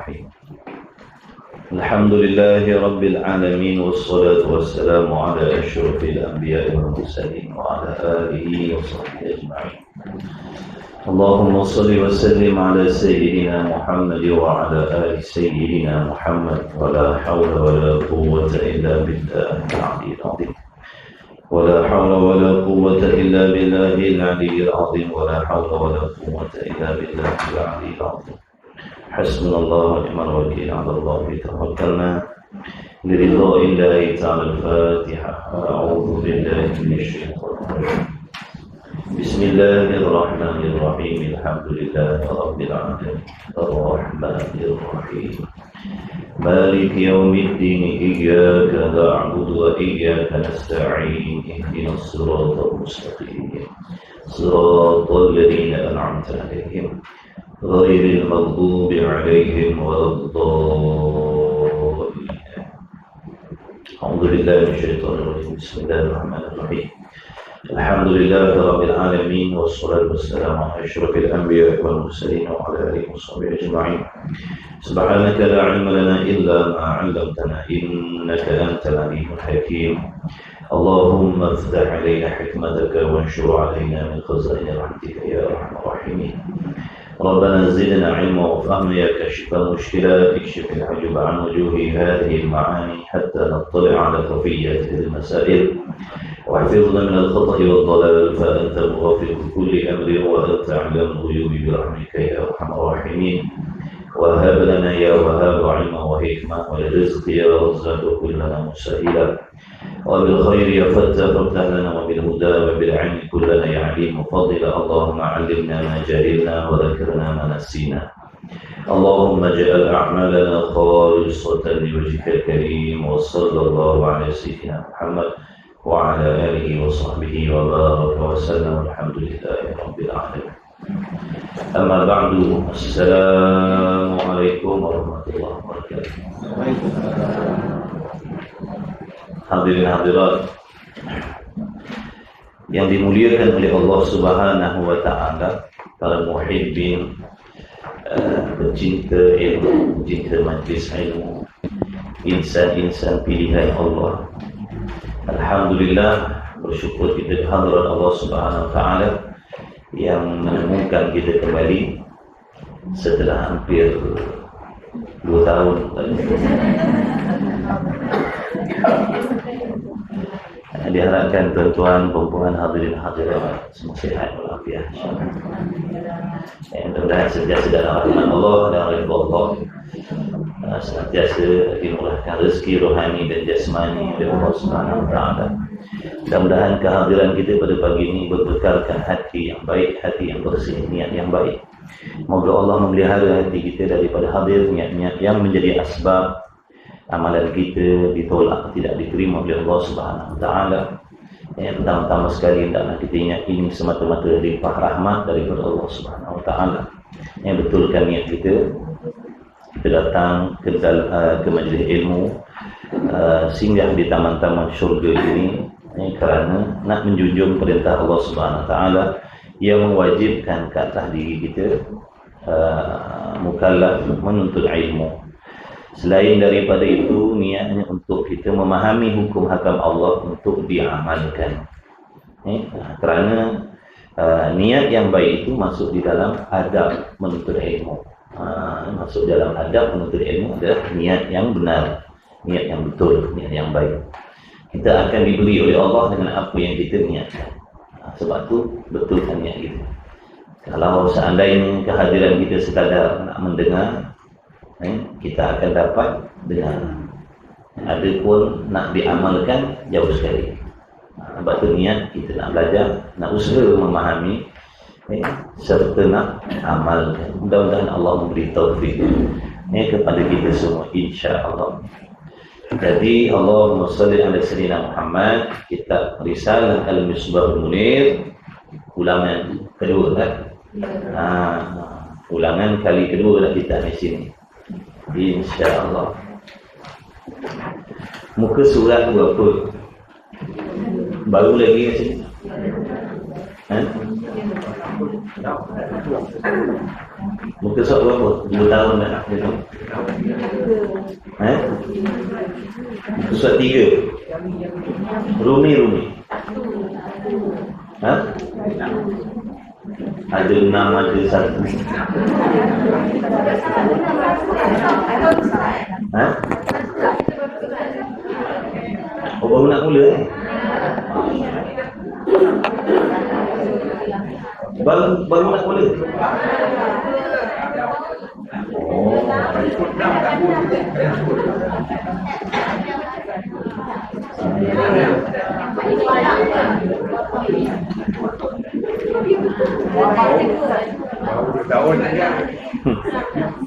الرحيم الحمد لله رب العالمين والصلاة والسلام على أشرف الأنبياء والمرسلين وعلى آله وصحبه أجمعين اللهم صل وسلم على سيدنا محمد وعلى آل سيدنا محمد ولا حول ولا قوة إلا بالله العلي العظيم ولا حول ولا قوة إلا بالله العلي العظيم ولا حول ولا قوة إلا بالله العلي العظيم حسبنا الله ونعم الوكيل على الله توكلنا لرضاء الله تعالى الفاتحة أعوذ بالله من الشيطان الرجيم بسم الله الرحمن الرحيم الحمد لله رب العالمين الرحمن الرحيم مالك يوم الدين إياك نعبد وإياك نستعين اهدنا الصراط المستقيم صراط الذين أنعمت عليهم غير المغضوب عليهم ولا الضالين أعوذ بالله من الشيطان الرجيم بسم الله الرحمن الرحيم الحمد لله رب العالمين والصلاة والسلام على أشرف الأنبياء والمرسلين وعلى آله وصحبه أجمعين سبحانك لا علم لنا إلا ما علمتنا إنك أنت العليم الحكيم اللهم افتح علينا حكمتك وانشر علينا من خزائن رحمتك يا أرحم الراحمين ربنا زدنا علما وفهما يا كاشف المشكلات اكشف الحجب عن وجوه هذه المعاني حتى نطلع على خفيات المسائل واحفظنا من الخطأ والضلال فأنت مغفر كل أمر وأنت أعلم الغيوب برحمتك يا أرحم الراحمين وهب لنا يا وهاب علما وحكمة ولرزق يا رزاق كلنا مسهلا وبالخير يا فتى فافتح لنا وبالهدى وبالعلم كلنا يا عليم فضلا اللهم علمنا ما جهلنا وذكرنا ما نسينا اللهم اجعل أعمالنا خالصة لوجهك الكريم وصلى الله على سيدنا محمد وعلى آله وصحبه وبارك وسلم والحمد لله رب العالمين أما بعد السلام عليكم ورحمة الله وبركاته Hadirin hadirat yang dimuliakan oleh Allah Subhanahu wa taala, para muhibbin, pecinta ilmu, pecinta majlis ilmu, insan-insan pilihan Allah. Alhamdulillah, bersyukur kita kehadiran Allah Subhanahu wa taala yang menemukan kita kembali setelah hampir 2 tahun. Diharapkan tuan-tuan, perempuan, hadirin hadirat semua sihat walafiat insyaallah. Mudah-mudahan sentiasa dalam rahmat Allah dan ridha Allah, senantiasa dimurahkan rezeki rohani dan jasmani oleh Allah Subhanahu wa taala. Mudah-mudahan kehadiran kita pada pagi ini berbekalkan hati yang baik, hati yang bersih, niat yang baik. Moga Allah memelihara hati kita daripada hadir niat-niat yang menjadi asbab amalan kita ditolak, tidak diterima oleh Allah Subhanahu wa taala. Yang pertama sekali hendaklah kita ingat ini semata-mata limpah rahmat daripada Allah Subhanahu wa taala. Yang betulkan niat kita datang ke majlis ilmu, singgah di taman-taman syurga ini kerana nak menjunjung perintah Allah Subhanahu wa taala yang mewajibkan ke atas diri kita mukallaf menuntut ilmu. Selain daripada itu, niatnya untuk kita memahami hukum hakam Allah untuk diamalkan. Kerana niat yang baik itu masuk di dalam adab menuntut ilmu. Masuk dalam adab menuntut ilmu adalah niat yang benar, niat yang betul, niat yang baik. Kita akan diberi oleh Allah dengan apa yang kita niatkan. Sebab tu betulkan niat kita. Kalau seandainya kehadiran kita sekadar nak mendengar, kita akan dapat dengar. Ada pun nak diamalkan jauh sekali. Sebab tu niat kita nak belajar, nak usaha memahami, serta nak amalkan. Mudah-mudahan Allah memberi taufik kepada kita semua, insya-Allah. Jadi Allahumma shalli ala sayyidina Muhammad, kitab Risalah Al-Misbahul Munir, ulangan kedua kan? Ulangan kali kedua dah kita di sini. InsyaAllah. Muka surat berapa? Baru lagi kat sini? Muka surat berapa? 2 tahun dah. Muka surat 3. Rumi. Ada 6, ada 1. Oh, baru nak mula Baru nak mula.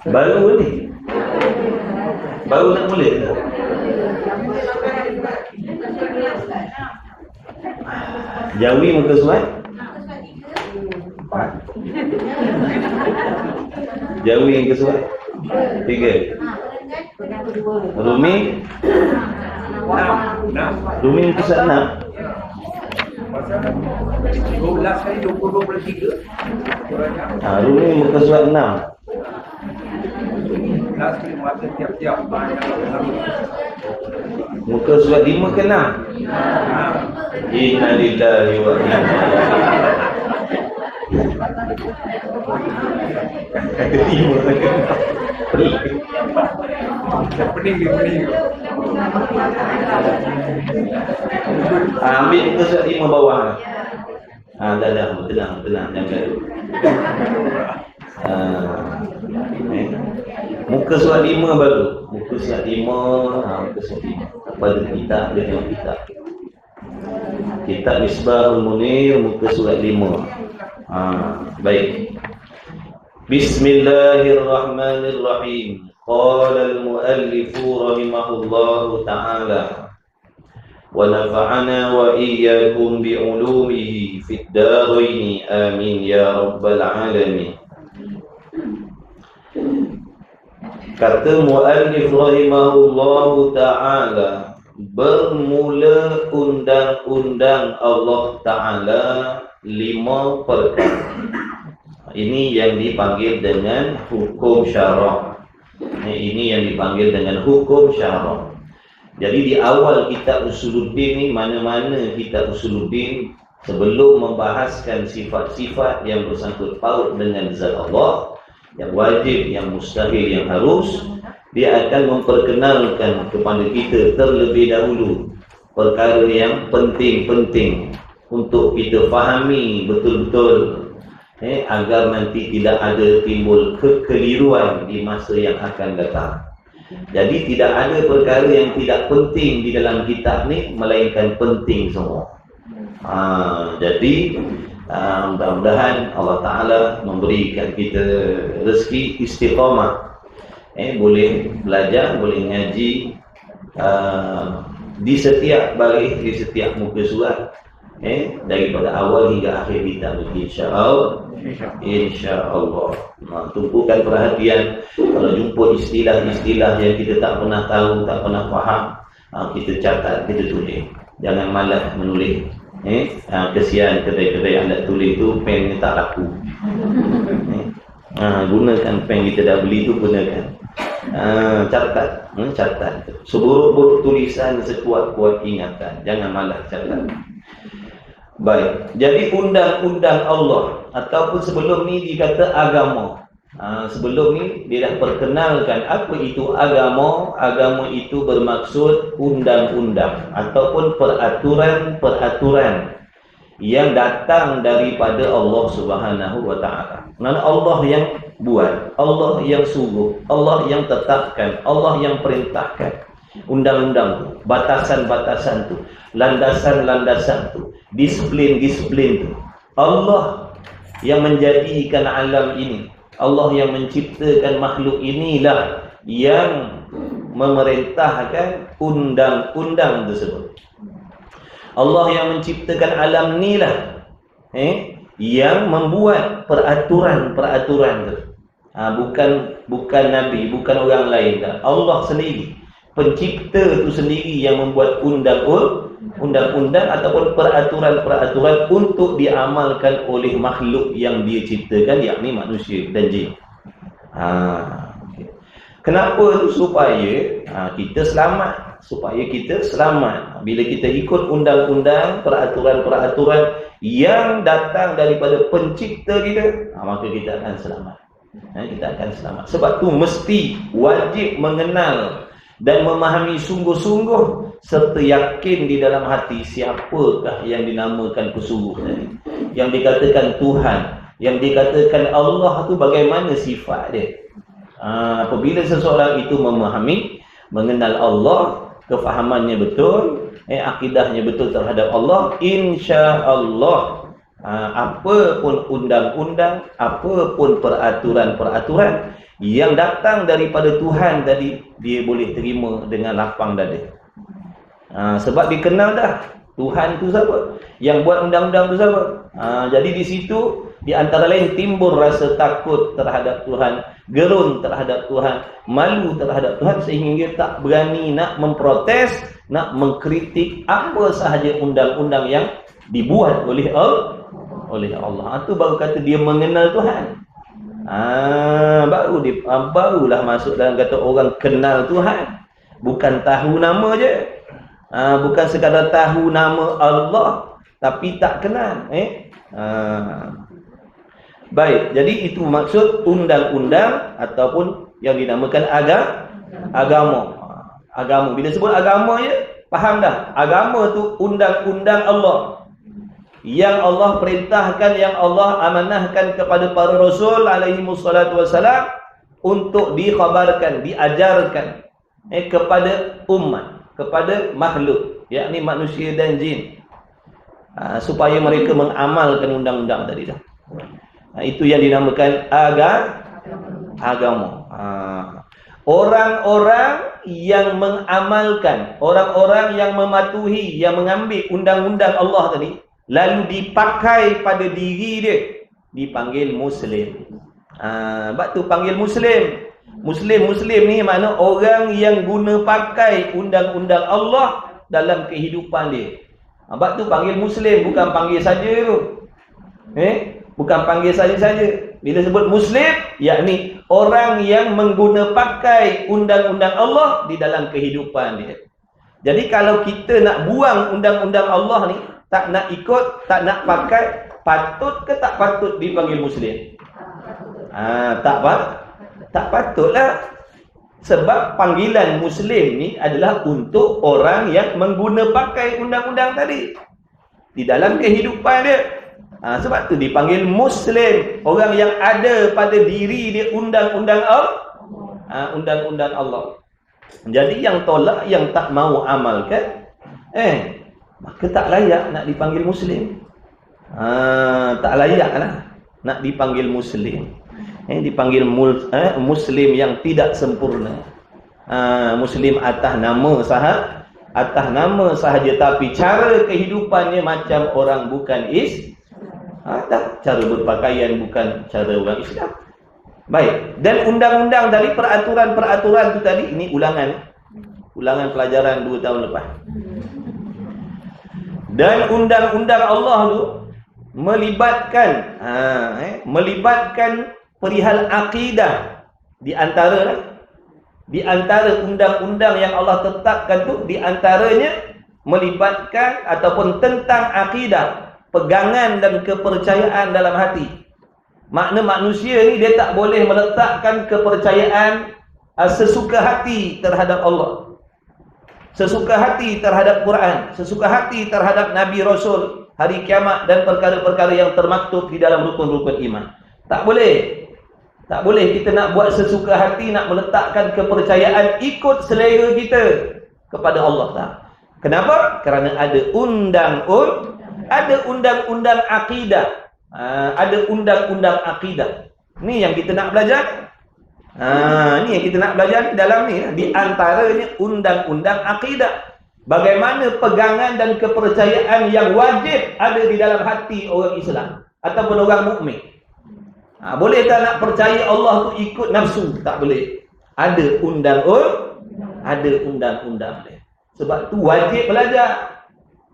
Baru ni. Baru nak mula. Jawi muka surat. Jawi muka surat 3. Rumi muka surat 6. 12 kali 23. Rumi muka surat 6. 12 kali masa tiap-tiap. Muka surat 5 ke 6? Inna lillahi wa inna Pening. Ambil muka surat 5 bawah. Dah, tenang, jangan gaduh. Muka surat 5 baru. Muka surat 5. Pada kitab dia tengok kitab. Kitab Misbahul Munir muka surat 5. Baik. Bismillahirrahmanirrahim. Qala al-muallif rahimahullahu ta'ala wa nafa'ana wa iyyakum bi 'ulumihi fid dharain amin ya rabbal alamin. Kata muallif rahimahullahu ta'ala, bermula undang-undang Allah Ta'ala 5 perkara. Ini yang dipanggil dengan hukum syarak. Ini yang dipanggil dengan hukum syarak. Jadi di awal kitab Usuluddin ni, mana-mana kitab Usuluddin sebelum membahaskan sifat-sifat yang bersangkut paut dengan zat Allah, yang wajib, yang mustahil, yang harus, dia akan memperkenalkan kepada kita terlebih dahulu perkara yang penting-penting untuk kita fahami betul-betul, agar nanti tidak ada timbul kekeliruan di masa yang akan datang. Jadi tidak ada perkara yang tidak penting di dalam kitab ni, melainkan penting semua. Jadi mudah-mudahan Allah Ta'ala memberikan kita rezeki istiqamah, boleh belajar, boleh ngaji di setiap baris, di setiap muka surat, daripada awal hingga akhir kitab, insya-Allah. Tumpukan perhatian. Kalau jumpa istilah-istilah yang kita tak pernah tahu, tak pernah faham, kita catat, kita tulis. Jangan malas menulis. Kesian kedai-kedai alat tulis tu, pen tak laku. Gunakan pen kita dah beli tu, gunakan. Catat. Seburuk-buruk tulisan, sekuat-kuat ingatan. Jangan malas catat. Baik, jadi undang-undang Allah, ataupun sebelum ni dikata agama. Sebelum ni dia dah perkenalkan apa itu agama. Agama itu bermaksud undang-undang ataupun peraturan-peraturan yang datang daripada Allah Subhanahu wa Ta'ala. Mana Allah yang buat, Allah yang suruh, Allah yang tetapkan, Allah yang perintahkan. Undang-undang tu, batasan-batasan tu, landasan-landasan tu, disiplin-disiplin tu. Allah yang menjadikan alam ini, Allah yang menciptakan makhluk inilah yang memerintahkan undang-undang tersebut. Allah yang menciptakan alam inilah yang membuat peraturan-peraturan tu. Bukan Nabi, bukan orang lain dah. Allah sendiri, pencipta itu sendiri yang membuat undang-undang. undang-undang ataupun peraturan-peraturan untuk diamalkan oleh makhluk yang dia ciptakan, yakni manusia dan jin. Okay. Kenapa tu? Supaya kita selamat. Supaya kita selamat. Bila kita ikut undang-undang, peraturan-peraturan yang datang daripada pencipta kita, maka kita akan selamat. Kita akan selamat. Sebab tu mesti wajib mengenal dan memahami sungguh-sungguh serta yakin di dalam hati siapakah yang dinamakan pesuruh tadi, yang dikatakan Tuhan, yang dikatakan Allah tu bagaimana sifat dia. Apabila seseorang itu memahami, mengenal Allah, kefahamannya betul, akidahnya betul terhadap Allah, insya-Allah apa pun undang-undang, apa pun peraturan-peraturan yang datang daripada Tuhan tadi, dia boleh terima dengan lapang dada. Sebab dikenal dah Tuhan tu siapa, yang buat undang-undang tu siapa. Jadi di situ di antara lain timbul rasa takut terhadap Tuhan, gerun terhadap Tuhan, malu terhadap Tuhan, sehingga tak berani nak memprotes, nak mengkritik apa sahaja undang-undang yang dibuat oleh Allah. Itu baru kata dia mengenal Tuhan. Barulah masuk dalam kata orang kenal Tuhan. Bukan tahu nama je. Bukan sekadar tahu nama Allah tapi tak kenal. Baik, jadi itu maksud undang-undang ataupun yang dinamakan agama. Agama. Bila sebut agama je, faham dah. Agama tu undang-undang Allah. Yang Allah perintahkan, yang Allah amanahkan kepada para rasul alaihi wassalatu wassalam untuk dikhabarkan, diajarkan kepada umat, kepada makhluk, yakni manusia dan jin, supaya mereka mengamalkan undang-undang tadi dah. Itu yang dinamakan agama. Orang-orang yang mengamalkan, orang-orang yang mematuhi, yang mengambil undang-undang Allah tadi, lalu dipakai pada diri dia, dipanggil Muslim. Sebab tu panggil Muslim. Muslim ni makna orang yang guna pakai undang-undang Allah dalam kehidupan dia. Sebab tu panggil Muslim, bukan panggil saja tu. Bukan panggil saja-saja. Bila sebut Muslim, yakni orang yang mengguna pakai undang-undang Allah di dalam kehidupan dia. Jadi kalau kita nak buang undang-undang Allah ni, tak nak ikut, tak nak pakai, patut ke tak patut dipanggil Muslim? Tak patutlah. Sebab panggilan Muslim ni adalah untuk orang yang mengguna pakai undang-undang tadi di dalam kehidupan dia. Sebab tu dipanggil Muslim, orang yang ada pada diri dia undang-undang Allah. Jadi yang tolak, yang tak mau amalkan, maka tak layak nak dipanggil Muslim. Tak layaklah nak dipanggil Muslim. Dipanggil Muslim yang tidak sempurna. Muslim atas nama sahaja, tapi cara kehidupannya macam orang bukan cara berpakaian bukan cara orang Islam. Baik, dan undang-undang tadi, peraturan-peraturan itu tadi, ini ulangan pelajaran 2 tahun lepas. Dan undang-undang Allah tu melibatkan perihal akidah. Di antara undang-undang yang Allah tetapkan tu, di antaranya melibatkan ataupun tentang akidah, pegangan dan kepercayaan dalam hati. Makna manusia ni dia tak boleh meletakkan kepercayaan sesuka hati terhadap Allah, sesuka hati terhadap Quran, sesuka hati terhadap Nabi Rasul, hari kiamat dan perkara-perkara yang termaktub di dalam rukun-rukun iman. Tak boleh. Tak boleh kita nak buat sesuka hati, nak meletakkan kepercayaan ikut selera kita kepada Allah. Tak. Kenapa? Kerana ada undang-undang akidah. Ada undang-undang akidah. Ni yang kita nak belajar. Ni yang kita nak belajar dalam ni. Di antaranya undang-undang akidah. Bagaimana pegangan dan kepercayaan yang wajib ada di dalam hati orang Islam ataupun orang mukmin. Boleh tak nak percaya Allah tu ikut nafsu? Tak boleh. Ada undang-undang dia. Sebab tu wajib belajar.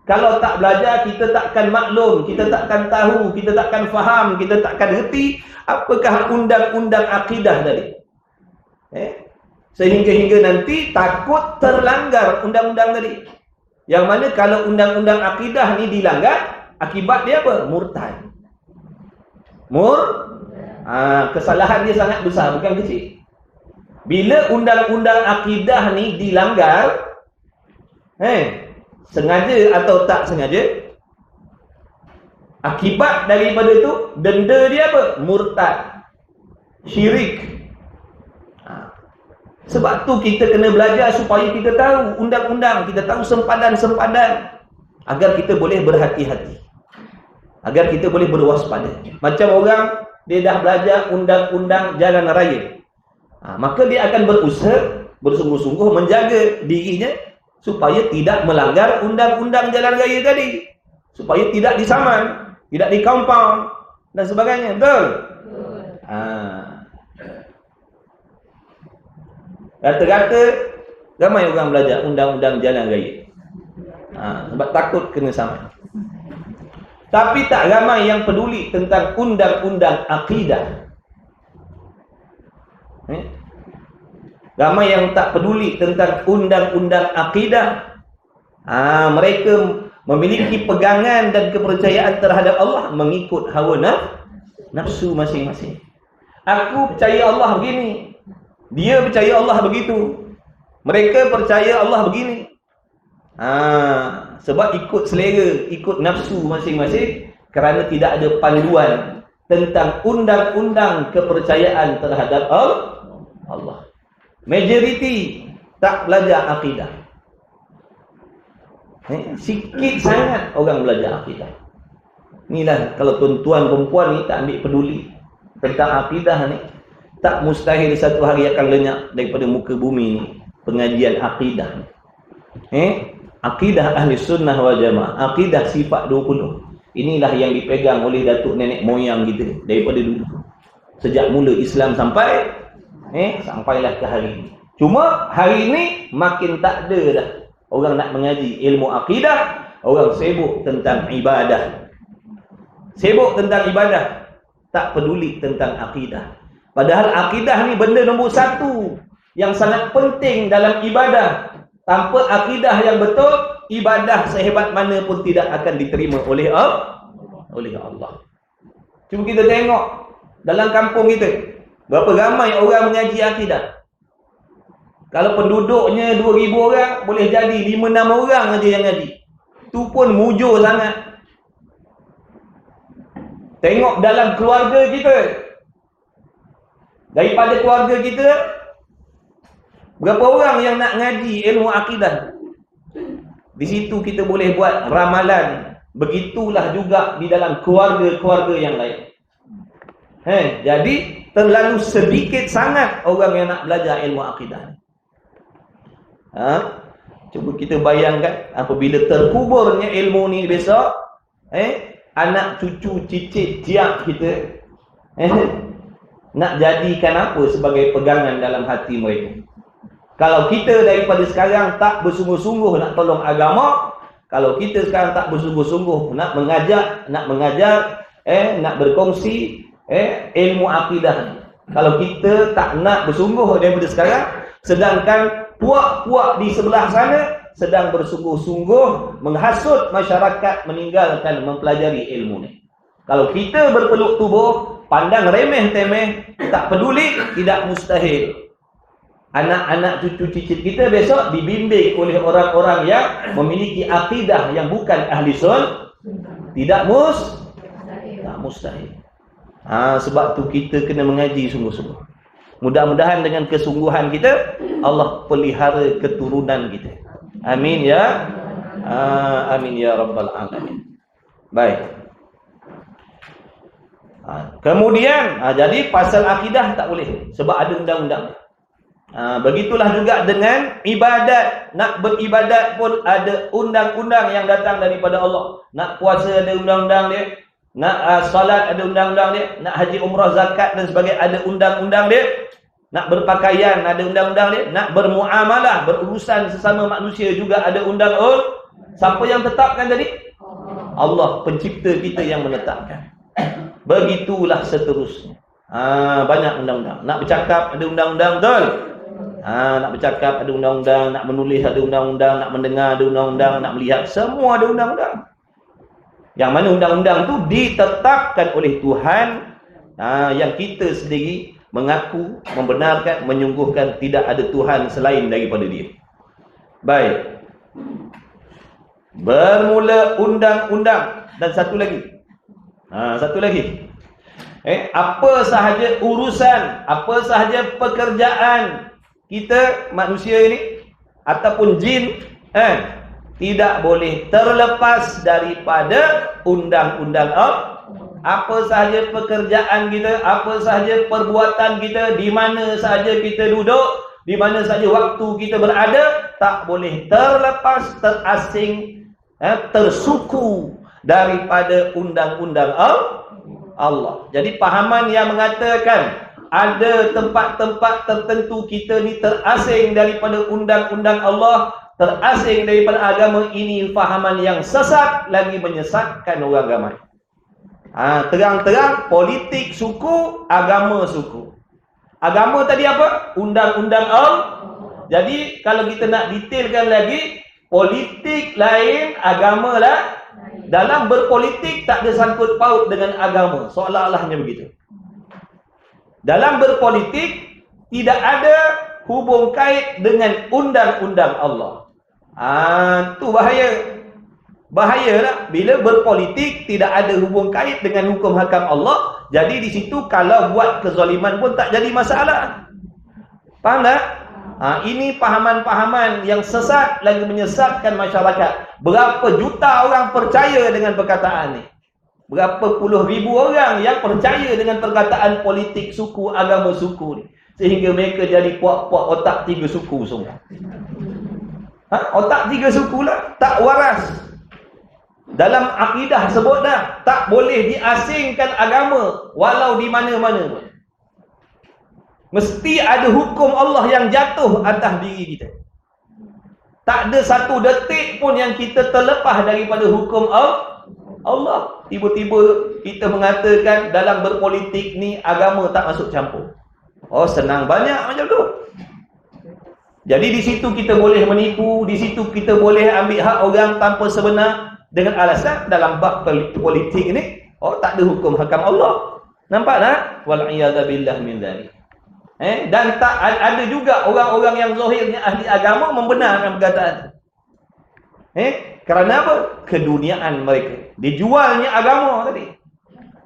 Kalau tak belajar, kita takkan maklum, kita takkan tahu, kita takkan faham, kita takkan reti apakah undang-undang akidah tadi. Sehingga nanti takut terlanggar undang-undang tadi. Yang mana kalau undang-undang akidah ni dilanggar, akibat dia apa? Murtad. Kesalahan dia sangat besar, bukan kecil. Bila undang-undang akidah ni dilanggar, sengaja atau tak sengaja, akibat daripada itu denda dia apa? Murtad, syirik. Sebab tu kita kena belajar supaya kita tahu undang-undang, kita tahu sempadan-sempadan, agar kita boleh berhati-hati, agar kita boleh berwaspada. Macam orang dia dah belajar undang-undang jalan raya, maka dia akan berusaha bersungguh-sungguh menjaga dirinya supaya tidak melanggar undang-undang jalan raya tadi, supaya tidak disaman, tidak dikompang dan sebagainya. Betul? Kata-kata ramai orang belajar undang-undang jalan raya, sebab takut kena saman. Tapi tak ramai yang peduli tentang undang-undang akidah. Ramai yang tak peduli tentang undang-undang akidah. Mereka memiliki pegangan dan kepercayaan terhadap Allah mengikut hawa nafsu masing-masing. Aku percaya Allah begini, dia percaya Allah begitu, mereka percaya Allah begini. Sebab ikut selera, ikut nafsu masing-masing, kerana tidak ada panduan tentang undang-undang kepercayaan terhadap Allah. Majoriti tak belajar akidah. Sikit sangat orang belajar akidah. Inilah kalau tuan-tuan perempuan ni tak ambil peduli tentang akidah ni, tak mustahil satu hari akan lenyap daripada muka bumi ni pengajian akidah. Akidah ahli sunnah wal jamaah, akidah sifat 20. Inilah yang dipegang oleh datuk nenek moyang kita daripada dulu. Sejak mula Islam sampailah ke hari ini. Cuma hari ini makin tak ada dah orang nak mengaji ilmu akidah, orang sibuk tentang ibadah. Sibuk tentang ibadah, tak peduli tentang akidah. Padahal akidah ni benda nombor satu yang sangat penting dalam ibadah. Tanpa akidah yang betul, ibadah sehebat mana pun tidak akan diterima oleh Allah. Cuba kita tengok dalam kampung kita, berapa ramai orang mengaji akidah. Kalau penduduknya 2,000 orang, boleh jadi 5-6 orang aja yang ngaji. Itu pun mujur sangat. Tengok dalam keluarga kita. Daripada keluarga kita, berapa orang yang nak ngaji ilmu akidah? Di situ kita boleh buat ramalan. Begitulah juga di dalam keluarga-keluarga yang lain. Jadi terlalu sedikit sangat orang yang nak belajar ilmu akidah. Cuba kita bayangkan apabila terkuburnya ilmu ni besok, anak cucu cicit jiak kita nak jadikan apa sebagai pegangan dalam hati mereka. Kalau kita daripada sekarang tak bersungguh-sungguh nak tolong agama, kalau kita sekarang tak bersungguh-sungguh nak mengajar, nak berkongsi ilmu akidah, kalau kita tak nak bersungguh daripada sekarang, sedangkan puak-puak di sebelah sana sedang bersungguh-sungguh menghasut masyarakat meninggalkan mempelajari ilmu ni. Kalau kita berpeluk tubuh, pandang remeh-temeh, tak peduli, tidak mustahil anak-anak cucu cicit kita besok dibimbing oleh orang-orang yang memiliki akidah yang bukan ahli sunnah. Tidak mustahil. Sebab tu kita kena mengaji sungguh-sungguh. Mudah-mudahan dengan kesungguhan kita, Allah pelihara keturunan kita. Amin ya. Amin ya rabbal alamin. Baik. Kemudian jadi pasal akidah tak boleh sebab ada undang-undang. Begitulah juga dengan ibadat. Nak beribadat pun ada undang-undang yang datang daripada Allah. Nak puasa ada undang-undang dia, nak salat ada undang-undang dia, nak haji umrah zakat dan sebagainya ada undang-undang dia, nak berpakaian ada undang-undang dia, nak bermuamalah berurusan sesama manusia juga ada undang-undang Siapa yang tetapkan tadi? Allah, pencipta kita yang menetapkan. Begitulah seterusnya. Banyak undang-undang. Nak bercakap ada undang-undang, betul? Nak bercakap ada undang-undang, nak menulis ada undang-undang, nak mendengar ada undang-undang, nak melihat semua ada undang-undang. Yang mana undang-undang tu ditetapkan oleh Tuhan, yang kita sendiri mengaku, membenarkan, menyungguhkan tidak ada Tuhan selain daripada Dia. Baik. Bermula undang-undang. Dan satu lagi. Apa sahaja urusan, apa sahaja pekerjaan kita manusia ini ataupun jin, tidak boleh terlepas daripada undang-undang Allah. Apa sahaja pekerjaan kita, apa sahaja perbuatan kita, di mana sahaja kita duduk, di mana sahaja waktu kita berada, tak boleh terlepas, terasing, tersuku daripada undang-undang Allah. Jadi pahaman yang mengatakan ada tempat-tempat tertentu kita ni terasing daripada undang-undang Allah, terasing daripada agama, ini fahaman yang sesat, lagi menyesatkan orang ramai. Terang-terang politik suku, agama suku. Agama tadi apa? Undang-undang Allah. Jadi kalau kita nak detailkan lagi, politik lain, agama lah. Dalam berpolitik tak ada sangkut paut dengan agama, seolah-olahnya begitu. Dalam berpolitik tidak ada hubung kait dengan undang-undang Allah. Tu bahaya. Bahayalah bila berpolitik tidak ada hubung kait dengan hukum hakam Allah. Jadi di situ kalau buat kezaliman pun tak jadi masalah. Faham tak? Ini pahaman-pahaman yang sesat, lagi menyesatkan masyarakat. Berapa juta orang percaya dengan perkataan ni? Berapa puluh ribu orang yang percaya dengan perkataan politik suku, agama suku ni, sehingga mereka jadi puak-puak otak tiga suku semua. Otak tiga suku lah, tak waras. Dalam akidah sebut dah, tak boleh diasingkan agama walau di mana-mana pun. Mesti ada hukum Allah yang jatuh atas diri kita. Tak ada satu detik pun yang kita terlepas daripada hukum Allah. Tiba-tiba kita mengatakan dalam berpolitik ni agama tak masuk campur. Senang banyak macam tu. Jadi di situ kita boleh menipu, di situ kita boleh ambil hak orang tanpa sebenar, dengan alasan dalam bab politik ni tak ada hukum hakam Allah. Nampak tak? Wal'iyadzabillah min dzalik. Dan tak ada juga orang-orang yang zahirnya ahli agama membenarkan perkataan itu. Kerana apa? Keduniaan mereka. Dijualnya agama tadi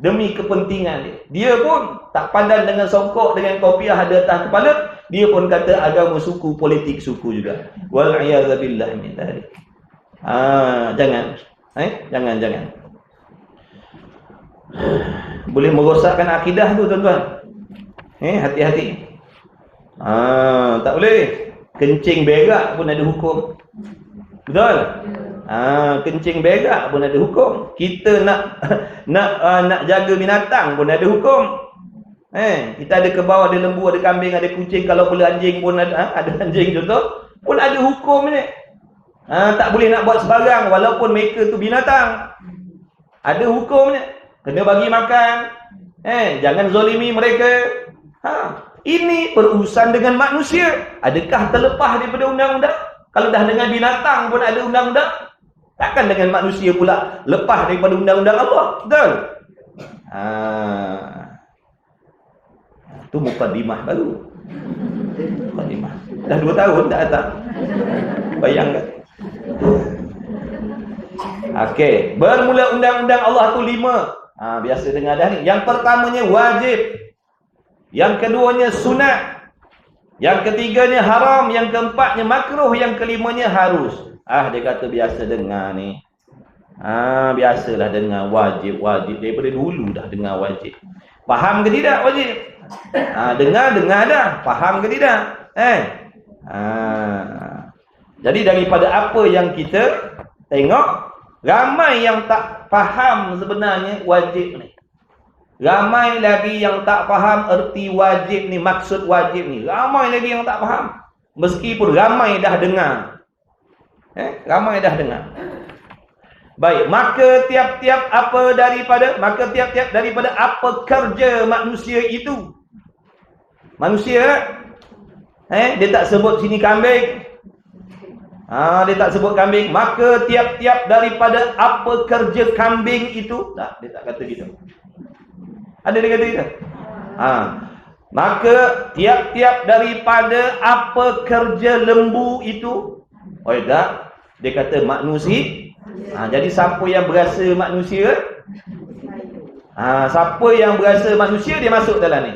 demi kepentingan dia. Dia pun tak padan dengan songkok, dengan kopiah ada atas kepala. Dia pun kata agama suku, politik suku juga. Wal'iyadzabillah min dzalik. Jangan. Jangan. Boleh merosakkan akidah tu, tuan-tuan. Hati-hati. Tak boleh. Kencing berak pun ada hukum. Betul? Kencing berak pun ada hukum. Kita nak jaga binatang pun ada hukum. Kita ada kebau, ada lembu, ada kambing, ada kucing. Kalau boleh anjing pun ada anjing contoh, pun ada hukum ni. Tak boleh nak buat sebarang walaupun mereka tu binatang. Ada hukumnya. Kena bagi makan. Jangan zalimi mereka. Ini berurusan dengan manusia. Adakah terlepas daripada undang-undang? Kalau dah dengan binatang pun ada undang-undang, takkan dengan manusia pula lepas daripada undang-undang Allah? Betul? Itu mukadimah baru. Mukadimah. Dah 2 tahun tak datang. Bayangkan. Okey, bermula undang-undang Allah tu 5. Biasa dengar dah ni. Yang pertamanya wajib. Yang keduanya sunat. Yang ketiganya haram, yang keempatnya makruh, yang kelimanya harus. Dia kata biasa dengar ni. Biasalah dengar wajib daripada dulu dah dengar wajib. Faham ke tidak wajib? Dengar dah. Faham ke tidak? Jadi daripada apa yang kita tengok, ramai yang tak faham sebenarnya wajib ni. Ramai lagi yang tak faham erti wajib ni, maksud wajib ni. Ramai lagi yang tak faham. Meskipun ramai dah dengar. Ramai dah dengar. Baik, maka tiap-tiap daripada apa kerja manusia itu. Manusia dia tak sebut sini kambing. Dia tak sebut kambing. Maka tiap-tiap daripada apa kerja kambing itu. Tak, dia tak kata gitu. Ada dia kata gitu? Maka tiap-tiap daripada apa kerja lembu itu. Oh tak, dia kata manusia. Jadi siapa yang berasa manusia? Siapa yang berasa manusia, dia masuk dalam ni.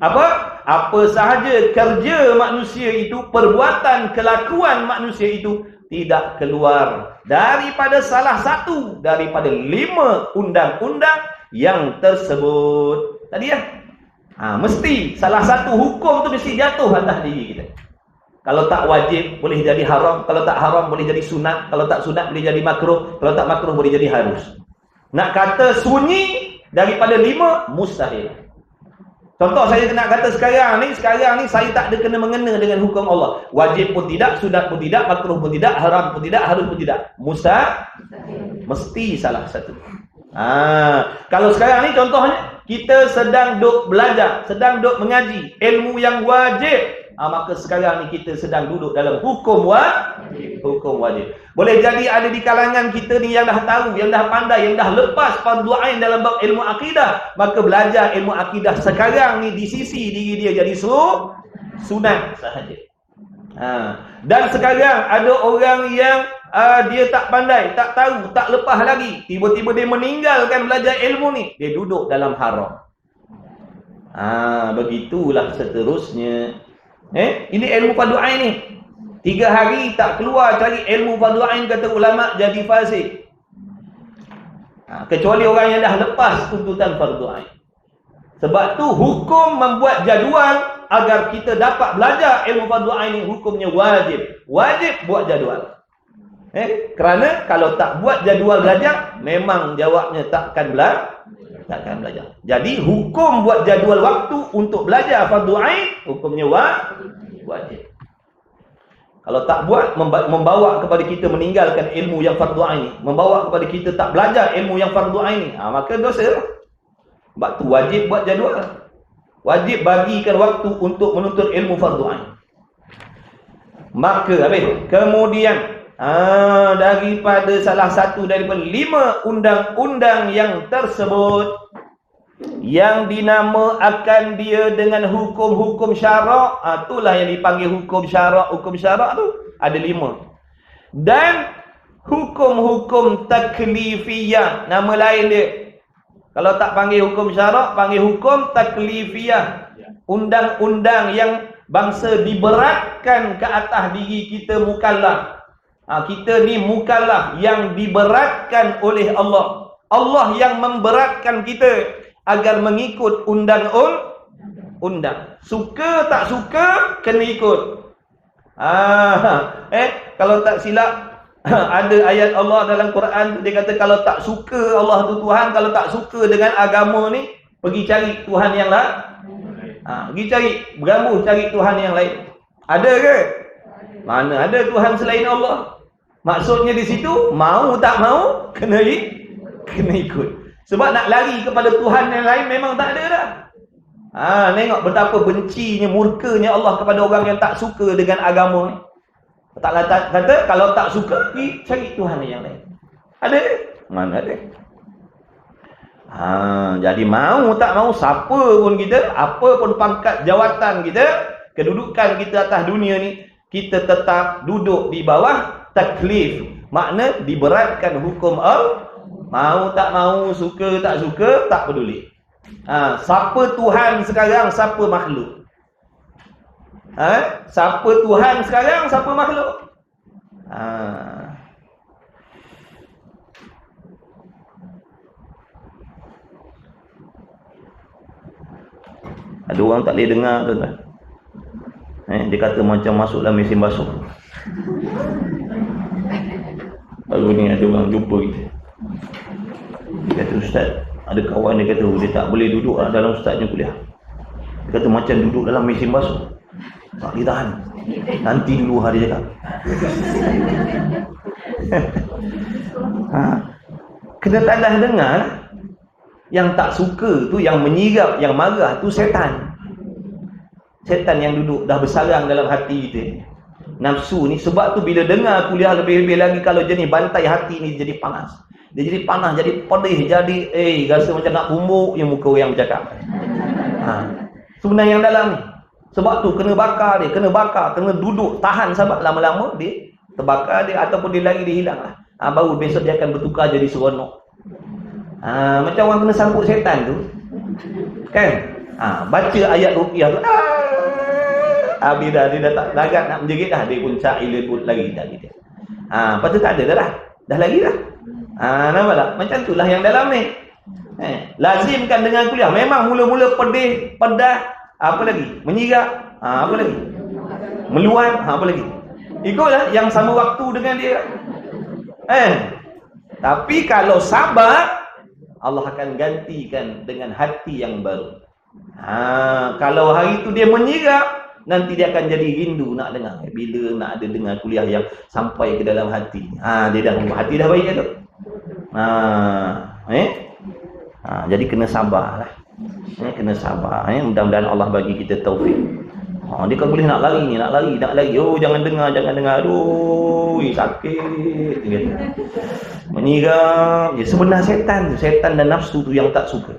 Apa sahaja kerja manusia itu, perbuatan, kelakuan manusia itu tidak keluar daripada salah satu daripada 5 undang-undang yang tersebut. Tadi ya? Mesti salah satu hukum tu mesti jatuh atas diri kita. Kalau tak wajib boleh jadi haram, kalau tak haram boleh jadi sunat, kalau tak sunat boleh jadi makruh, kalau tak makruh boleh jadi harus. Nak kata sunyi daripada 5 mustahil. Contoh saya nak kata sekarang ni saya tak ada kena mengena dengan hukum Allah. Wajib pun tidak, sunat pun tidak, makruh pun tidak, haram pun tidak, harus pun tidak. Mustahil. Mesti salah satu. Kalau sekarang ni contohnya kita sedang duk belajar, sedang duk mengaji ilmu yang wajib. Maka sekarang ni kita sedang duduk dalam hukum wajib. Boleh jadi ada di kalangan kita ni yang dah tahu, yang dah pandai, yang dah lepas fardu ain dalam bab ilmu akidah, maka belajar ilmu akidah sekarang ni di sisi diri dia jadi sunat sahaja. Dan sekarang ada orang yang dia tak pandai, tak tahu, tak lepas lagi, tiba-tiba dia meninggalkan belajar ilmu ni, dia duduk dalam haram. Begitulah seterusnya. Ini ilmu fardu ain ni. 3 hari tak keluar cari ilmu fardu ain, kata ulama, jadi fasik. Kecuali orang yang dah lepas tuntutan fardu ain. Sebab tu hukum membuat jadual agar kita dapat belajar ilmu fardu ain ni, hukumnya wajib. Wajib buat jadual. Kerana kalau tak buat jadual belajar, memang jawabnya takkan belajar. Jadi hukum buat jadual waktu untuk belajar fardu ain, hukumnya wajib. Kalau tak buat, membawa kepada kita meninggalkan ilmu yang fardu ain ni, membawa kepada kita tak belajar ilmu yang fardu ain ni, maka dosa. Sebab tu wajib buat jadual. Wajib bagikan waktu untuk menuntut ilmu fardu ain. Maka kemudian daripada salah satu daripada 5 undang-undang yang tersebut, yang dinamakan dia dengan hukum-hukum syarak, itulah yang dipanggil hukum syarak. Hukum syarak tu ada 5. Dan hukum-hukum taklifiyah, nama lain dia. Kalau tak panggil hukum syarak, panggil hukum taklifiyah. Undang-undang yang bangsa diberatkan ke atas diri kita mukallaf. Kita ni mukallaf yang diberatkan oleh Allah. Allah yang memberatkan kita agar mengikut undang-undang. Suka tak suka, kena ikut. Kalau tak silap, ada ayat Allah dalam Quran, dia kata kalau tak suka Allah tu Tuhan, kalau tak suka dengan agama ni, pergi cari Tuhan yang lain. Pergi cari, berambuh cari Tuhan yang lain. Ada ke? Mana ada Tuhan selain Allah? Maksudnya di situ, mau tak mau, kena ikut. Sebab nak lari kepada Tuhan yang lain memang tak ada dah. Tengok betapa bencinya, murkanya Allah kepada orang yang tak suka dengan agama ni. Tak kata kalau tak suka, pergi cari Tuhan yang lain. Ada? Mana ada? Jadi mau tak mau, siapa pun kita, apa pun pangkat jawatan kita, kedudukan kita atas dunia ni, kita tetap duduk di bawah taklif. Makna diberatkan hukum Allah. Mau tak mau, suka tak suka, tak peduli. Siapa Tuhan sekarang, siapa makhluk? Siapa Tuhan sekarang, siapa makhluk? Ada orang tak boleh dengar tuan-tuan. Dia kata macam masuk dalam mesin basuh. Baru ni ada orang jumpa kita. Dia kata, Ustaz, ada kawan dia kata dia tak boleh duduk dalam ustaznya kuliah. Dia kata macam duduk dalam mesin basuh. Tak boleh tahan. Nanti dulu hari cakap. kena tadah dengar. Yang tak suka tu, yang menyirap, yang marah tu setan. Setan yang duduk dah bersarang dalam hati kita. Nafsu ni, sebab tu bila dengar kuliah lebih-lebih lagi, kalau jenis bantai hati ni jadi panas. Dia jadi panas, jadi pedih, jadi rasa macam nak bumbuk yang muka orang bercakap. Sebenarnya yang dalam ni. Sebab tu kena bakar dia, kena duduk tahan sahabat, lama-lama dia terbakar dia, ataupun dia lari, dia hilang lah. Baru besok dia akan bertukar jadi seronok. Macam orang kena sambut setan tu kan, baca ayat ruqyah tu, habis dah, dia dah tak larat nak menjerit dah, dia pun cailah pun lari dah dia. Lepas tu tak ada dah lagi dah. Nampak tak? Macam tu lah yang dalam ni. Lazimkan dengan kuliah. Memang mula-mula pedih, pedas, apa lagi? Menyirap, apa lagi? Meluat, apa lagi? Ikutlah yang sama waktu dengan dia. Tapi kalau sabar, Allah akan gantikan dengan hati yang baru. Kalau hari tu dia menyirap, nanti dia akan jadi rindu nak dengar. Bila nak ada dengar kuliah yang sampai ke dalam hati. Dia dah hati dah baik tu. Jadi kena sabarlah. Kena sabar. Mudah-mudahan Allah bagi kita taufik. Dia kan boleh nak lari. Oh, jangan dengar. Aduh, sakit. Menyirap. Sebenarnya setan dan nafsu tu yang tak suka.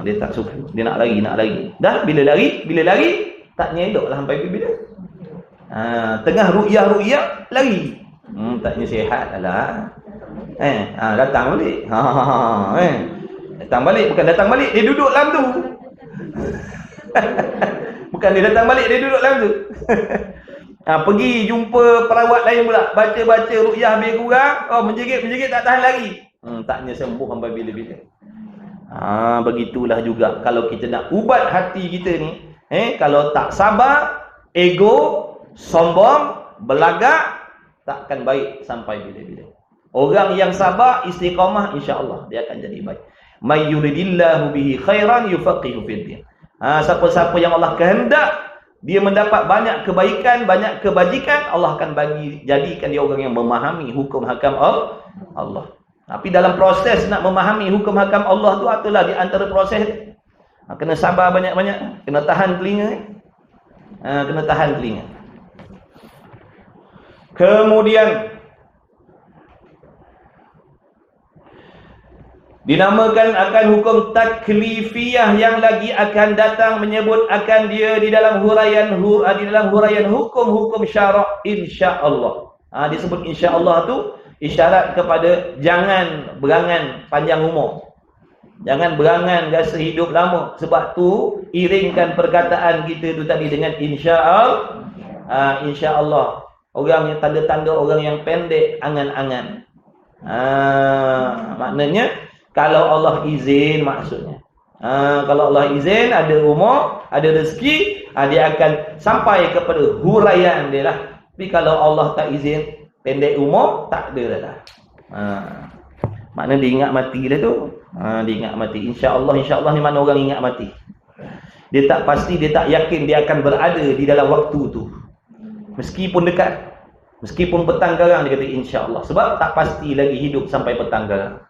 Dia tak suka. Dia nak lari. Dah bila lari tak nyedok lah sampai bila. Tengah ru'yah lari. Taknya sihat lah. Datang balik. Bukan datang balik, dia duduk dalam tu. Bukan dia datang balik, dia duduk dalam tu. Pergi jumpa perawat lain pula, baca ruqyah lebih kurang, menjerit tak tahan lagi. Taknya sembuh sampai bila-bila. Begitulah juga kalau kita nak ubat hati kita ni, kalau tak sabar, ego, sombong, belagak, takkan baik sampai bila-bila. Orang yang sabar, istiqamah, insya-Allah dia akan jadi baik. May yuridillahu bihi khairan yufaqihu fid din. Siapa-siapa yang Allah kehendak dia mendapat banyak kebaikan, banyak kebajikan, Allah akan jadikan dia orang yang memahami hukum hakam Allah. Tapi dalam proses nak memahami hukum hakam Allah tu, itulah di antara proses dia. Kena sabar banyak-banyak, kena tahan telinga. Kemudian dinamakan akan hukum taklifiyah yang lagi akan datang, menyebut akan dia di dalam huraian hukum-hukum syarak, insya-Allah. Disebut insya-Allah tu isyarat kepada jangan berangan panjang umur. Jangan berangan rasa hidup lama. Sebab tu iringkan perkataan kita tu tadi dengan insya-Allah. Insya-Allah. Orang yang tanda-tanda orang yang pendek angan-angan. Maknanya kalau Allah izin, maksudnya. Kalau Allah izin, ada umur, ada rezeki, dia akan sampai kepada huraian dia lah. Tapi kalau Allah tak izin, pendek umur, tak ada dah. Maknanya dia ingat mati dah tu. Dia ingat mati. InsyaAllah ni mana orang ingat mati. Dia tak pasti, dia tak yakin dia akan berada di dalam waktu tu. Meskipun dekat. Meskipun petang garang, dia kata insyaAllah. Sebab tak pasti lagi hidup sampai petang garang.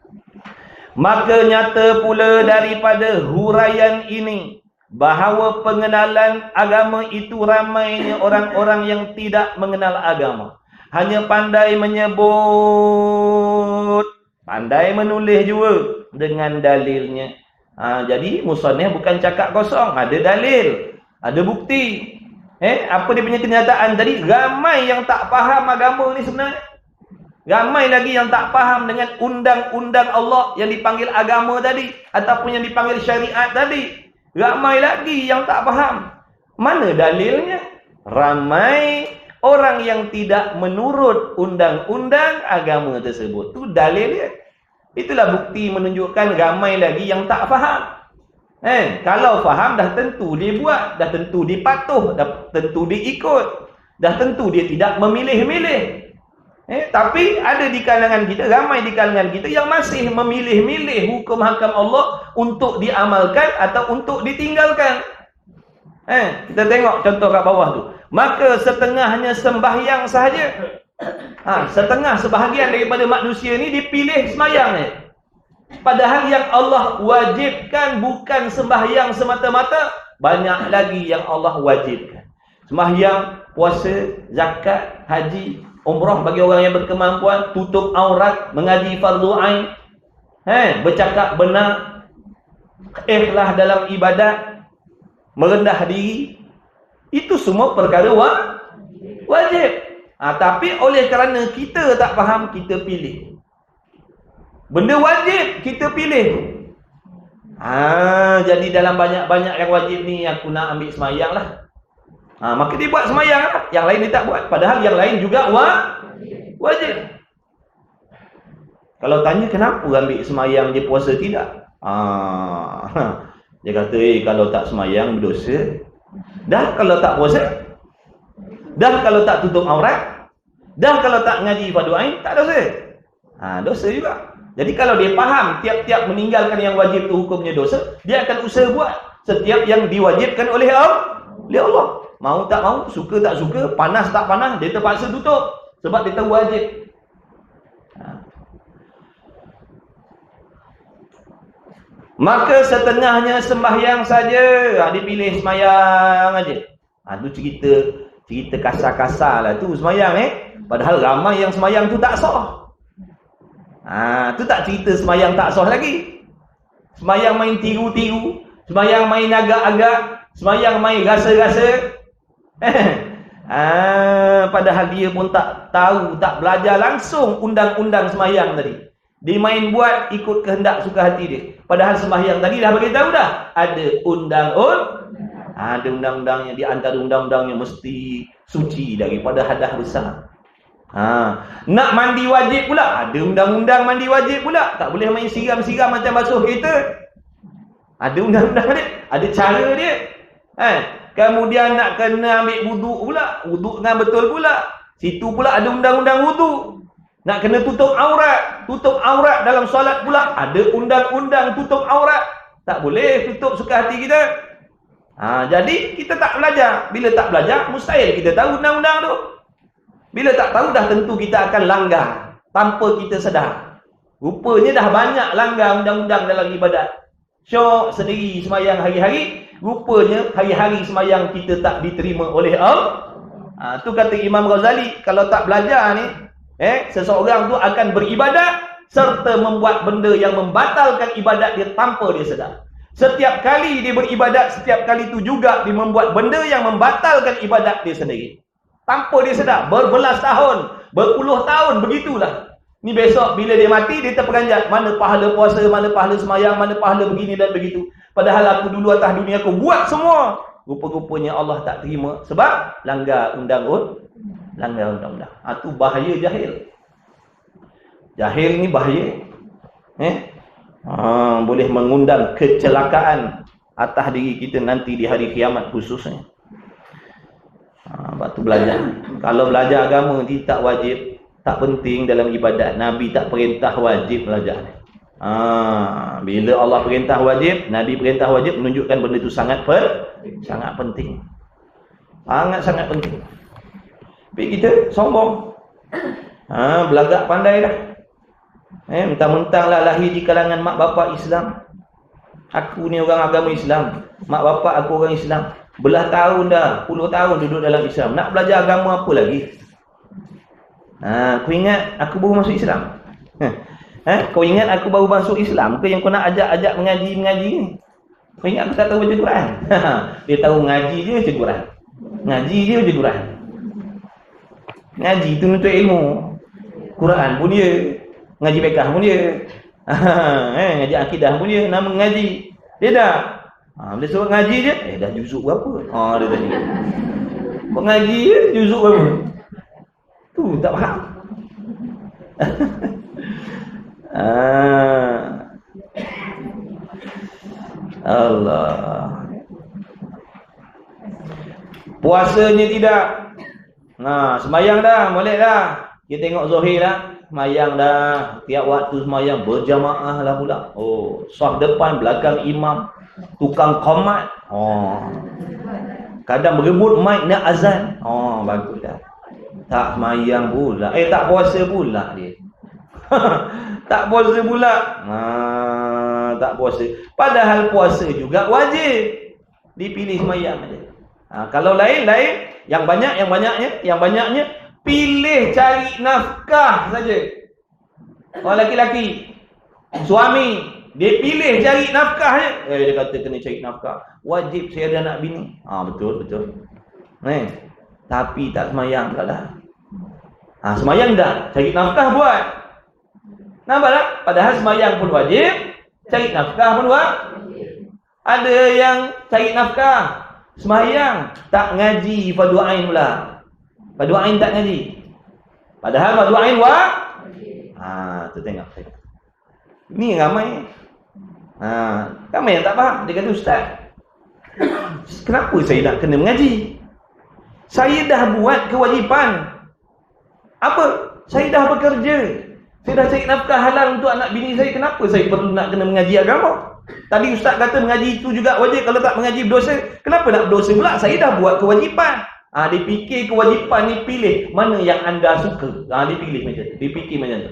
Maka nyata pula daripada huraian ini bahawa pengenalan agama itu ramainya orang-orang yang tidak mengenal agama. Hanya pandai menyebut, pandai menulis juga dengan dalilnya. Jadi musannif bukan cakap kosong, ada dalil, ada bukti. Apa dia punya kenyataan tadi? Ramai yang tak faham agama ni sebenarnya. Ramai lagi yang tak faham dengan undang-undang Allah yang dipanggil agama tadi, ataupun yang dipanggil syariat tadi. Ramai lagi yang tak faham. Mana dalilnya? Ramai orang yang tidak menurut undang-undang agama tersebut. Itu dalilnya. Itulah bukti menunjukkan ramai lagi yang tak faham. Kalau faham, dah tentu dia buat, dah tentu dia patuh, dah tentu dia ikut, dah tentu dia tidak memilih-milih. Tapi ada di kalangan kita, ramai di kalangan kita yang masih memilih-milih hukum hakam Allah untuk diamalkan atau untuk ditinggalkan. Kita tengok contoh kat bawah tu. Maka setengahnya sembahyang sahaja. Setengah sebahagian daripada manusia ni dipilih sembahyang ni. Padahal yang Allah wajibkan bukan sembahyang semata-mata, banyak lagi yang Allah wajibkan. Sembahyang, puasa, zakat, haji, umrah bagi orang yang berkemampuan, tutup aurat, mengaji fardu ain, bercakap benar, ikhlas dalam ibadat, merendah diri. Itu semua perkara wajib. Tapi oleh kerana kita tak faham, kita pilih. Benda wajib kita pilih. Jadi dalam banyak-banyak yang wajib ni aku nak ambil semayang lah. Maka dia buat semayang lah. Yang lain dia tak buat. Padahal yang lain juga wajib. Kalau tanya kenapa ambil semayang dia puasa tidak? Dia kata kalau tak semayang berdosa. Dah kalau tak puasa, dah kalau tak tutup aurat, dah kalau tak ngaji fardu ain, tak dosa. Dosa juga. Jadi kalau dia faham tiap-tiap meninggalkan yang wajib tu hukumnya dosa, dia akan usaha buat setiap yang diwajibkan oleh Allah. Mau tak mau, suka tak suka, panas tak panas, dia terpaksa tutup sebab dia tahu wajib. Maka setengahnya sembahyang saja, dipilih sembahyang aja. Tu cerita kasar-kasar lah tu sembahyang Padahal ramai yang sembahyang tu tak sah. Tu tak cerita sembahyang tak sah lagi. Sembahyang main tiru-tiru, sembahyang main agak-agak, sembahyang main rasa-rasa. Padahal dia pun tak tahu, tak belajar langsung undang-undang sembahyang tadi. Dia main buat ikut kehendak suka hati dia. Padahal sembahyang tadi dah bagi tahu dah. Ada ada undang-undangnya. Di antara undang-undangnya mesti suci daripada hadas besar. Nak mandi wajib pula. Ada undang-undang mandi wajib pula. Tak boleh main siram-siram macam basuh kereta. Ada undang-undang dia. Ada cara dia. Kemudian nak kena ambil wuduk pula. Wuduk dengan betul pula. Situ pula ada undang-undang wuduk. Nak kena tutup aurat. Tutup aurat dalam solat pula. Ada undang-undang tutup aurat. Tak boleh tutup suka hati kita. Jadi kita tak belajar. Bila tak belajar, mustahil kita tahu undang-undang tu. Bila tak tahu, dah tentu kita akan langgar tanpa kita sedar. Rupanya dah banyak langgar undang-undang dalam ibadat. Syok sendiri semayang hari-hari. Rupanya hari-hari semayang kita tak diterima oleh Allah. Tu kata Imam Ghazali, kalau tak belajar ni, seseorang tu akan beribadat serta membuat benda yang membatalkan ibadat dia tanpa dia sedar. Setiap kali dia beribadat, setiap kali tu juga dia membuat benda yang membatalkan ibadat dia sendiri. Tanpa dia sedar. Berbelas tahun, berpuluh tahun, begitulah. Ni besok bila dia mati, dia terperanjat. Mana pahala puasa, mana pahala semayang, mana pahala begini dan begitu. Padahal aku dulu atas dunia aku buat semua. Rupa-rupanya Allah tak terima sebab langgar undang-undang. Itu bahaya jahil. Jahil ni bahaya. Boleh mengundang kecelakaan atas diri kita nanti di hari kiamat khususnya. Lepas tu belajar. Kalau belajar agama ni tak wajib, tak penting dalam ibadat. Nabi tak perintah wajib belajar. Bila Allah perintah wajib, Nabi perintah wajib, menunjukkan benda itu sangat penting. Sangat penting. Tapi kita sombong. Belagak pandai dah. Mentang-mentang lah lahir di kalangan mak bapak Islam. Aku ni orang agama Islam. Mak bapak aku orang Islam. Belah tahun dah, puluh tahun duduk dalam Islam. Nak belajar agama apa lagi? Kau ingat aku baru masuk Islam? Kau ingat aku baru masuk Islam ke yang kau nak ajak mengaji ni? Kau ingat aku tak tahu baca Quran? Dia tahu ngaji je baca Quran. Ngaji je baca Quran. Ngaji tu nuntut ilmu. Quran pun dia. Ngaji fiqh pun dia. Ngaji akidah pun dia. Nama ngaji. Dia dah. Bila suruh ngaji je, dah juzuk berapa? Dia tanya. Kau ngaji je, juzuk berapa? Tu tak faham. Allah. Puasanya tidak. Sembahyang dah, molek dah. Kita tengok Zuhir dah. Sembahyang dah. Tiap waktu sembahyang berjamaah lah pula. Saf depan, belakang imam. Tukang qomat. Kadang berebut mic nak azan. Bagus dah. Tak semayang pula. Tak puasa pula dia. Tak puasa pula. Tak puasa. Padahal puasa juga wajib. Dipilih semayang aja. Kalau lain, yang banyaknya pilih cari nafkah saja. Orang laki-laki, suami, dia pilih cari nafkah je. Dia kata kena cari nafkah. Wajib saya ada anak bini. Betul. Tapi tak semayang pula dah. Semayang dah, cari nafkah buat. Nampak tak? Padahal semayang pun wajib, cari nafkah pun buat. Ada yang cari nafkah, semayang, tak ngaji fardu ain pula. Fardu ain tak ngaji. Padahal fardu ain tu tengok. Ni ramai. Ramai yang tak faham. Dia kata, ustaz, kenapa saya nak kena mengaji? Saya dah buat kewajipan. Apa? Saya dah bekerja. Saya dah cari nafkah halal untuk anak bini saya. Kenapa saya perlu nak kena mengaji agama? Tadi ustaz kata mengaji itu juga wajib. Kalau tak mengaji berdosa. Kenapa nak berdosa pula? Saya dah buat kewajipan. Dia fikir kewajipan ni pilih mana yang anda suka. Dia pilih macam tu. Dia fikir macam tu.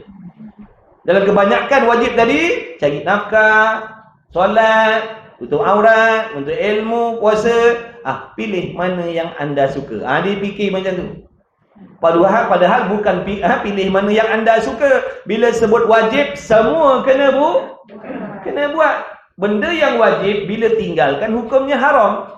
Dalam kebanyakan wajib tadi, cari nafkah, solat, tutup aurat, untuk ilmu, puasa. Pilih mana yang anda suka. Dia fikir macam tu. Padahal bukan pilih mana yang anda suka. Bila sebut wajib, semua kena buat. Benda yang wajib bila tinggalkan hukumnya haram.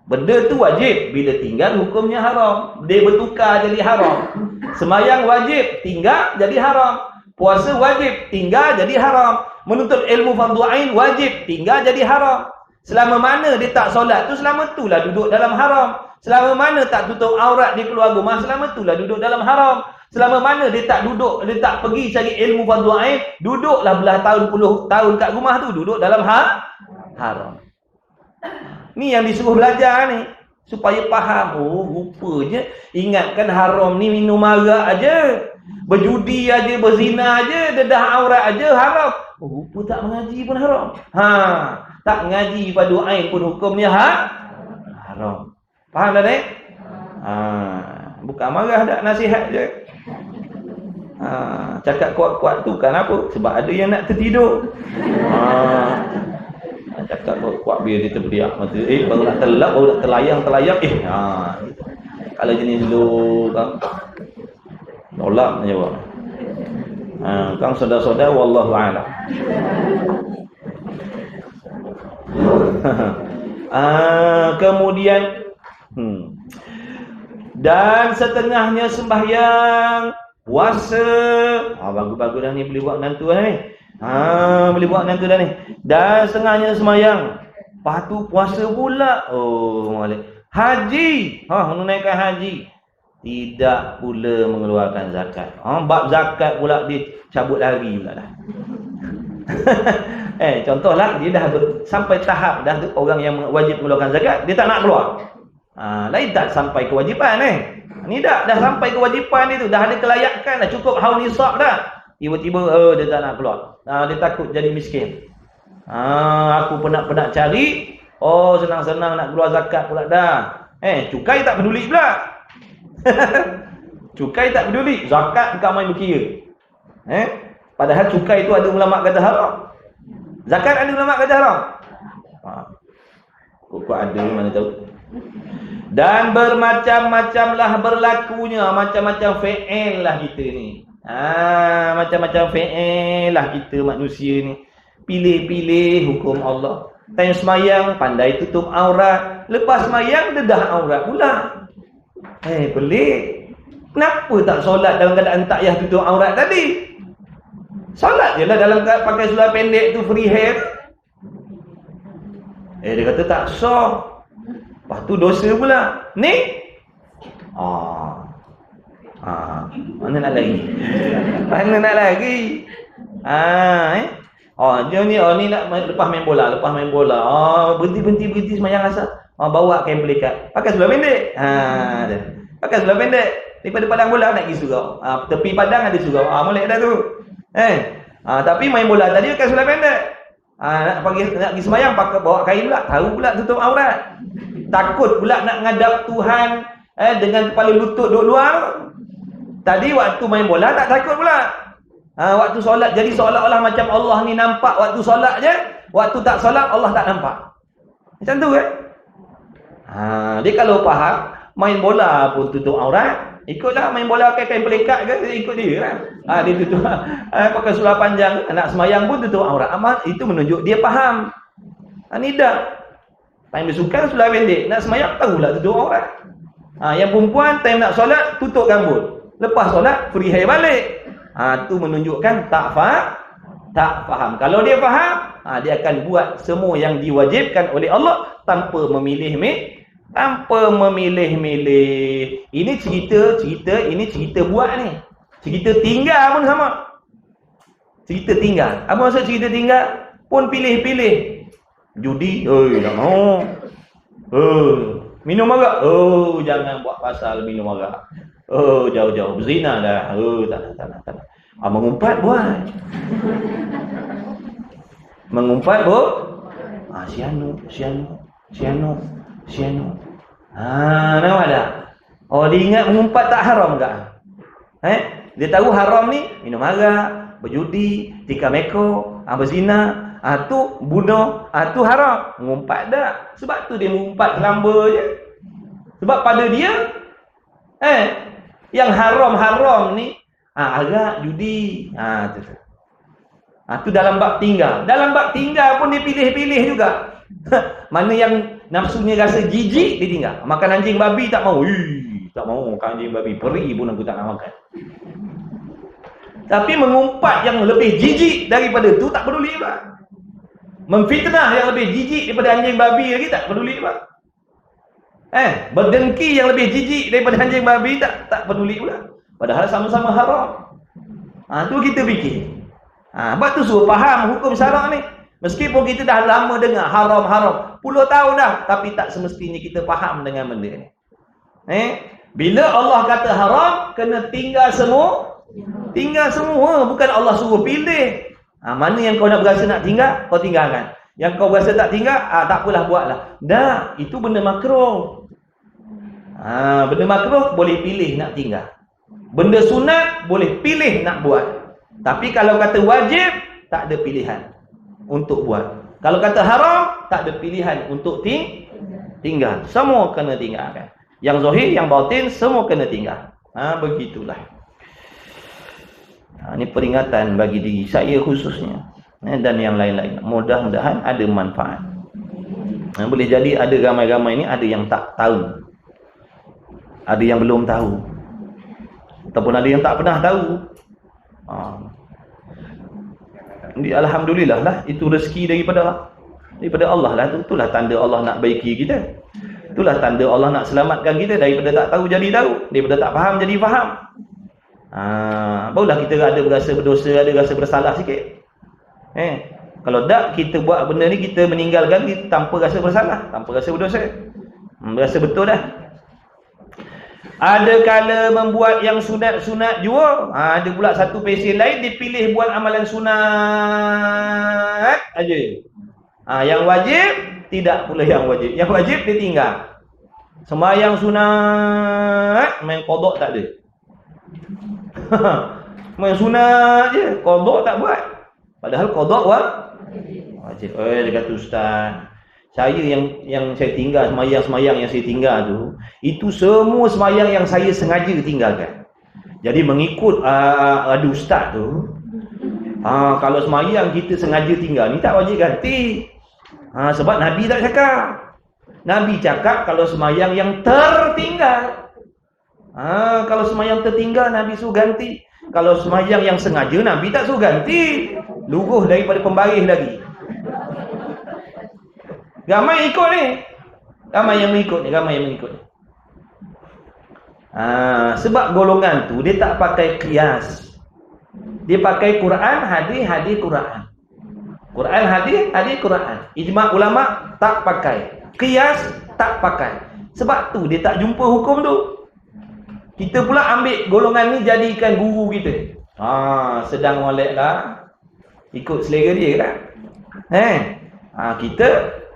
Benda tu wajib bila tinggal hukumnya haram. Dia bertukar jadi haram. Semayang wajib, tinggal jadi haram. Puasa wajib, tinggal jadi haram. Menuntut ilmu fardu ain wajib, tinggal jadi haram. Selama mana dia tak solat tu, selama itulah duduk dalam haram. Selama mana tak tutup aurat di keluar rumah, selama itulah duduk dalam haram. Selama mana dia tak pergi cari ilmu fardu ain, duduklah belah tahun puluh tahun kat rumah tu, duduk dalam haram. Ni yang disuruh belajar ni, supaya faham. Rupanya ingatkan haram ni minum arak aja, berjudi aja, berzina aja, dedah aurat aja haram. Rupa tak mengaji pun haram. Tak mengaji fardu ain pun hukumnya haram. Faham tak, Nek? Bukan marah dak, nasihat je. Cakap kuat-kuat tu kan apa? Sebab ada yang nak tertidur. Cakap kuat-kuat biar dia terbiak mata. Baru nak telap, baru nak terlayang. Kalau jenis dulu kan tolak je buat. Kang saudara-saudara wallahu a'lam. Kemudian dan setengahnya sembahyang, puasa. Bagus-bagus dah ni, boleh buat menantu dah ni. Boleh buat menantu dah ni. Dan setengahnya sembahyang. Lepas tu puasa pula. Haji. Menunaikan haji. Tidak pula mengeluarkan zakat. Bab zakat pula dia cabut lari pula dah. Contohlah dia dah sampai tahap dah tu, orang yang wajib mengeluarkan zakat, dia tak nak keluar. Lain tak sampai kewajipan ni dah sampai kewajipan dia tu, dah ada kelayakan dah, cukup haul nisab dah. Tiba-tiba dia tak nak keluar. Dia takut jadi miskin. Aku penat cari, senang-senang nak keluar zakat pula dah. Cukai tak peduli pula. Cukai tak peduli, zakat bukan main berkira. Padahal cukai itu ada ulama kata haram. Zakat ada ulama kata haram. Kok ada mana tahu. Dan bermacam-macamlah berlakunya, macam-macam fi'il lah kita ni. Macam-macam fi'il lah kita manusia ni. Pilih-pilih hukum Allah. Time semayang pandai tutup aurat, lepas semayang dedah aurat pula. Pelik. Kenapa tak solat dalam keadaan tak payah tutup aurat tadi? Solat je lah dalam pakai seluar pendek tu, free hair. Dia kata tak sah. Lepas tu dosa pula. Ni? Mana nak lagi? Mana nak lagi? Dia ni nak lepas main bola. Berhenti semayang asal. Bawa kain pelikat. Pakai seluar pendek. Pakai seluar pendek. Daripada padang bola nak pergi surau. Tepi padang ada surau. Molek dah tu. Tapi main bola tadi pakai seluar pendek. Nak pergi semayang pakai bawa kain pula, tahu pula tutup aurat. Takut pula nak ngadap Tuhan dengan kepala lutut duduk luar. Tadi waktu main bola tak takut pula. Waktu solat jadi seolah-olah macam Allah ni nampak waktu solat je, waktu tak solat Allah tak nampak. Macam tu kan? Dia kalau faham main bola pun tutup aurat, ikutlah main bola pakai kain pelikat ke, ikut dia kan. Dia tutup pakai seluar panjang, nak semayang pun tutup aurat. Itu menunjuk dia faham. Ni dah. Time bersukan seluar pendek, nak semayang tahulah tutup aurat. Yang perempuan time nak solat tutup rambut. Lepas solat free hair balik. Tu menunjukkan tak faham. Kalau dia faham, dia akan buat semua yang diwajibkan oleh Allah tanpa memilih-milih. Ini cerita buat ni. Cerita tinggal pun sama. Cerita tinggal. Apa maksud cerita tinggal? Pun pilih-pilih. Judi, tak mau. Minum arak. Jangan buat pasal minum arak. Jauh-jauh berzina dah. Tak nak. Mengumpat buat. Mengumpat sianu. Nampak tak? Dia ingat mengumpat tak haram tak? Dia tahu haram ni minum arak, berjudi, tikam ekor, berzina, tu bunuh, tu haram. Mengumpat tak? Sebab tu dia mengumpat selamba je. Sebab pada dia yang haram-haram ni arak, judi. Tu dalam bab tinggal. Dalam bab tinggal pun dia pilih-pilih juga. Mana yang nafsunya rasa jijik, dia tinggal. Makan anjing babi tak mau. Tak mau makan anjing babi. Peri pun aku tak nak makan. Tapi mengumpat yang lebih jijik daripada tu tak peduli juga. Memfitnah yang lebih jijik daripada anjing babi lagi tak peduli juga. Berdengki yang lebih jijik daripada anjing babi tak peduli pula. Padahal sama-sama haram. Tu kita fikir. Sebab tu suruh faham hukum syarak ni. Meskipun kita dah lama dengar haram-haram, puluh tahun dah, tapi tak semestinya kita faham dengan benda ni. Bila Allah kata haram, kena tinggal semua. Tinggal semua, bukan Allah suruh pilih. Mana yang kau nak berasa nak tinggal, kau tinggalkan. Yang kau berasa tak tinggal, tak apalah buatlah. Dah, itu benda makruh. Benda makruh boleh pilih nak tinggal. Benda sunat boleh pilih nak buat. Tapi kalau kata wajib, tak ada pilihan untuk buat. Kalau kata haram, tak ada pilihan untuk tinggal. Semua kena tinggalkan. Yang zahir, yang batin, semua kena tinggal. Begitulah. Ini peringatan bagi diri saya khususnya. Dan yang lain-lain. Mudah-mudahan ada manfaat. Boleh jadi ada ramai-ramai ini ada yang tak tahu. Ada yang belum tahu. Ataupun ada yang tak pernah tahu. Alhamdulillah lah, itu rezeki daripada Allah lah. Itulah tanda Allah nak baiki kita. Itulah tanda Allah nak selamatkan kita. Daripada tak tahu jadi tahu, daripada tak faham jadi faham. Barulah kita ada berasa berdosa, ada rasa bersalah sikit. Kalau tak kita buat benda ni, kita meninggalkan ni tanpa rasa bersalah, tanpa rasa berdosa. Berasa betul dah. Ada kala membuat yang sunat-sunat jua. Ada pula satu pesen lain dipilih buat amalan sunat aja. Yang wajib tidak pula yang wajib. Yang wajib dia tinggal. Sembahyang sunat, main qada tak ada. Main sunat je, qada tak buat. Padahal qada wajib. Dia kata ustaz, saya yang saya tinggal, semayang-semayang yang saya tinggal tu, itu semua semayang yang saya sengaja tinggalkan. Jadi mengikut ada ustaz tu, kalau semayang kita sengaja tinggal, ni tak wajib ganti. Sebab Nabi tak cakap. Nabi cakap kalau semayang yang tertinggal. Kalau semayang tertinggal, Nabi suruh ganti. Kalau semayang yang sengaja, Nabi tak suruh ganti. Luruh daripada pembaris lagi. Ramai ikut ni. Ramai yang mengikut ni. Sebab golongan tu dia tak pakai qiyas. Dia pakai Quran, hadis, Quran. Quran, hadis, Quran. Ijma' ulama tak pakai. Qiyas tak pakai. Sebab tu dia tak jumpa hukum tu. Kita pula ambil golongan ni jadikan guru kita. Sedang molek lah. Ikut selera dia kan. Kita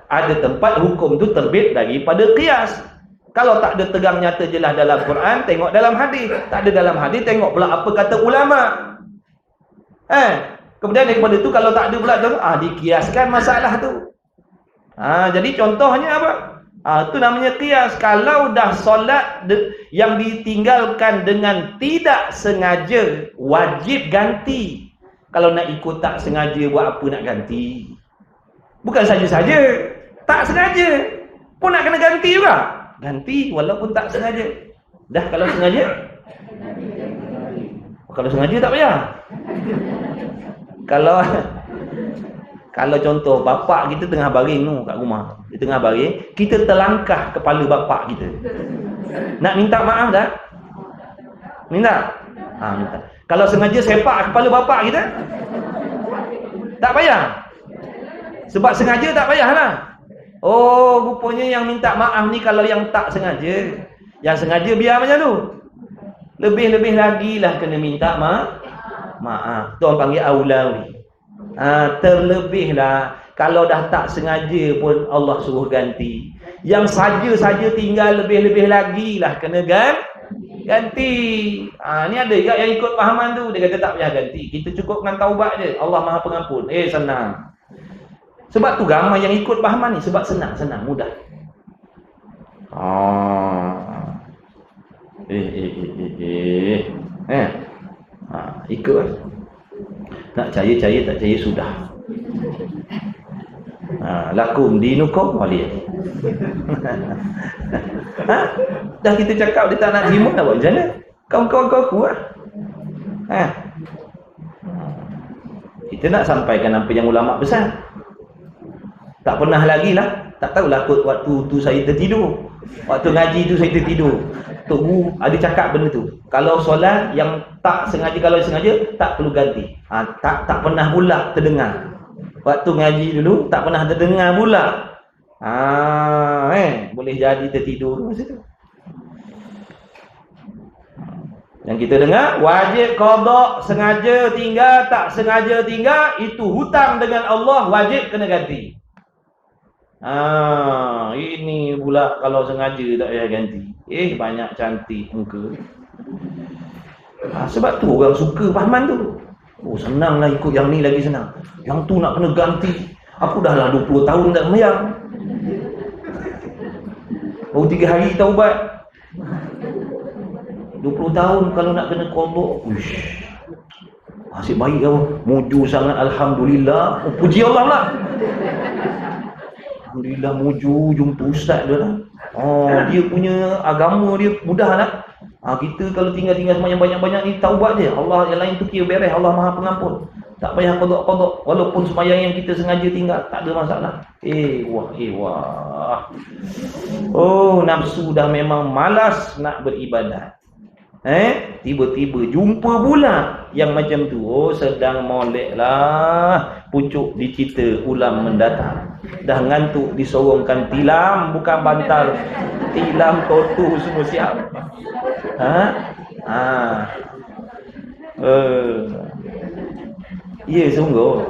ada tempat hukum tu terbit daripada qiyas. Kalau tak ada tegang nyata jelas dalam Quran, tengok dalam hadis. Tak ada dalam hadis, tengok pula apa kata ulama. Kemudian daripada itu kalau tak ada pula tu, dikiaskan masalah tu. Jadi contohnya apa? Itu namanya kias. Kalau dah solat yang ditinggalkan dengan tidak sengaja, wajib ganti. Kalau nak ikut tak sengaja, buat apa nak ganti? Bukan saja-saja tak sengaja pun nak kena ganti juga. Ganti walaupun tak sengaja. Dah kalau sengaja? Kalau sengaja tak payah. Kalau contoh bapak kita tengah baring tu kat rumah, dia tengah baring, kita terlangkah kepala bapak kita. Nak minta maaf dah? Minta? Minta. Kalau sengaja sepak kepala bapak kita, tak payah. Sebab sengaja tak payahlah. Rupanya yang minta maaf ni kalau yang tak sengaja. Yang sengaja biar macam tu. Lebih-lebih lagi lah kena minta maaf. Tu orang panggil aulawi. Terlebihlah kalau dah tak sengaja pun Allah suruh ganti. Yang saja-saja tinggal lebih-lebih lagi lah kena ganti. Ni ada juga yang ikut pahaman tu, dia kata tak payah ganti. Kita cukup dengan taubat je. Allah Maha Pengampun. Senang. Sebab tu ramai yang ikut pahaman ni sebab senang, mudah. Ikut. Nak caya, tak caya sudah. Lakum dinukum waliyah. Dah kita cakap dia tak nak terima, nak buat macam mana? Kawan-kawan kau aku lah. Kita nak sampaikan apa yang ulama besar. Tak pernah lagi lah. Tak tahulah waktu tu saya tertidur. Waktu ngaji tu saya tertidur. Tok Guru ada cakap benda tu. Kalau solat yang tak sengaja, kalau sengaja tak perlu ganti. Tak pernah pula terdengar. Waktu ngaji dulu tak pernah terdengar pula. Boleh jadi tertidur masa tu. Yang kita dengar wajib qada, sengaja tinggal, tak sengaja tinggal, itu hutang dengan Allah, wajib kena ganti. Ini pula kalau sengaja tak payah ganti. Banyak cantik muka. Sebab tu orang suka pahaman tu. Senanglah ikut yang ni, lagi senang. Yang tu nak kena ganti. Aku dah lah 20 tahun tak sembahyang. Baru 3 hari taubat. 20 tahun kalau nak kena qada. Asyik baik kau. Muju sangat, alhamdulillah. Puji Allah lah. Alhamdulillah muju jumpa ustaz dia lah. Dia punya agama dia mudah lah. Kita kalau tinggal sembahyang banyak-banyak ni taubat je. Allah yang lain tu kira beres. Allah Maha Pengampun. Tak payah qada-qada. Walaupun sembahyang yang kita sengaja tinggal, tak ada masalah. Wah. Nafsu dah memang malas nak beribadat. Tiba-tiba jumpa pula yang macam tu. Sedang molek lah. Pucuk dicita ulam mendatang. Dah ngantuk disorongkan tilam, bukan bantal. Tilam, totu semua siap. Ya, sungguh.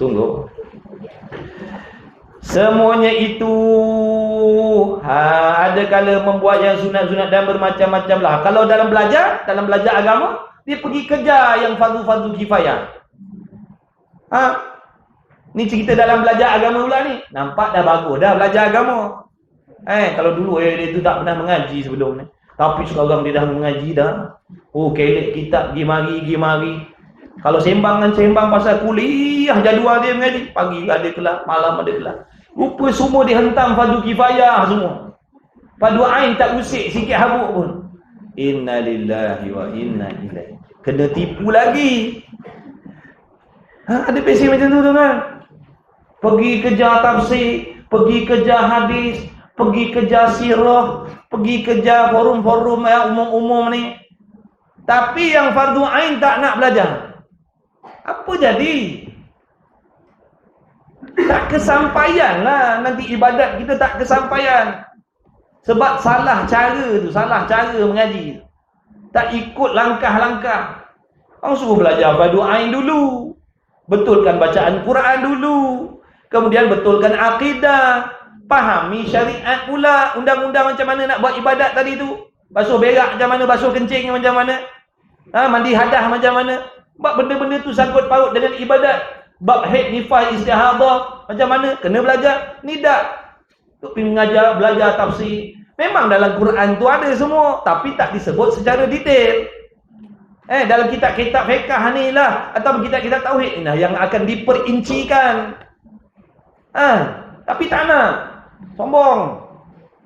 Sungguh. Semuanya itu ada kala membuat yang sunat-sunat dan bermacam-macam lah. Kalau dalam belajar agama, dia pergi kejar yang fardu-fardu kifayah. Ni cerita dalam belajar agama pula ni. Nampak dah bagus dah belajar agama. Kalau dulu dia tu tak pernah mengaji sebelum ni. Tapi sekarang dia dah mengaji dah. Kelet kitab pergi mari. Kalau sembang pasal kuliah, jadual dia mengaji. Pagi ada kelas, malam ada kelas. Rupa semua dihentam fardu kifayah semua. Fardu ain tak usik sikit habuk pun. Innalillahi wa inna ilaihi. Kena tipu lagi. Ada pesen macam tu kan? Pergi kejar tafsir, pergi kejar hadis, pergi kejar sirah, pergi kejar forum-forum yang umum-umum ni. Tapi yang fardu ain tak nak belajar. Apa jadi? Tak kesampaian lah. Nanti ibadat kita tak kesampaian. Sebab salah cara mengaji. Tak ikut langkah-langkah. Orang suruh belajar fardu ain dulu. Betulkan bacaan Quran dulu. Kemudian betulkan akidah. Fahami syariat pula, undang-undang macam mana nak buat ibadat tadi tu. Basuh berak macam mana, basuh kencing macam mana, mandi hadah macam mana. Sebab benda-benda tu sangkut paut dengan ibadat. Bab haid, nifas, istihadah macam mana, kena belajar. Ni tak pergi mengajar, belajar tafsir. Memang dalam Quran tu ada semua, tapi tak disebut secara detail. Dalam kitab-kitab fiqh ni lah, atau kitab-kitab tauhid ni lah yang akan diperincikan. Tapi tak nak. Sombong.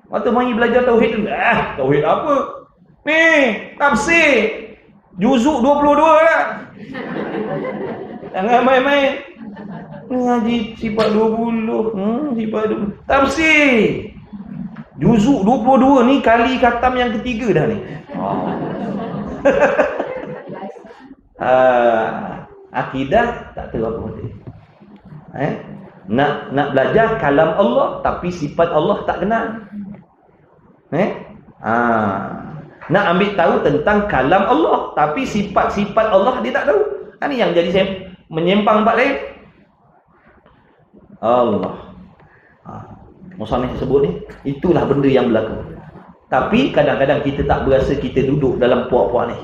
Waktu mari belajar tauhid tu, tauhid apa? Ni, tafsir. Juzuk 22 lah. Jangan main-main. Ngaji sifat 20. Sifat 20. Tafsir. Juzuk 22 ni kali khatam yang ketiga dah ni. Akidah tak tahu apa penting. Nak belajar kalam Allah tapi sifat Allah tak kenal. Nak ambil tahu tentang kalam Allah tapi sifat-sifat Allah dia tak tahu. Ini yang jadi menyimpang tempat lain. Allah. Musannif sebut ni, itulah benda yang berlaku. Tapi kadang-kadang kita tak berasa kita duduk dalam puak-puak ni.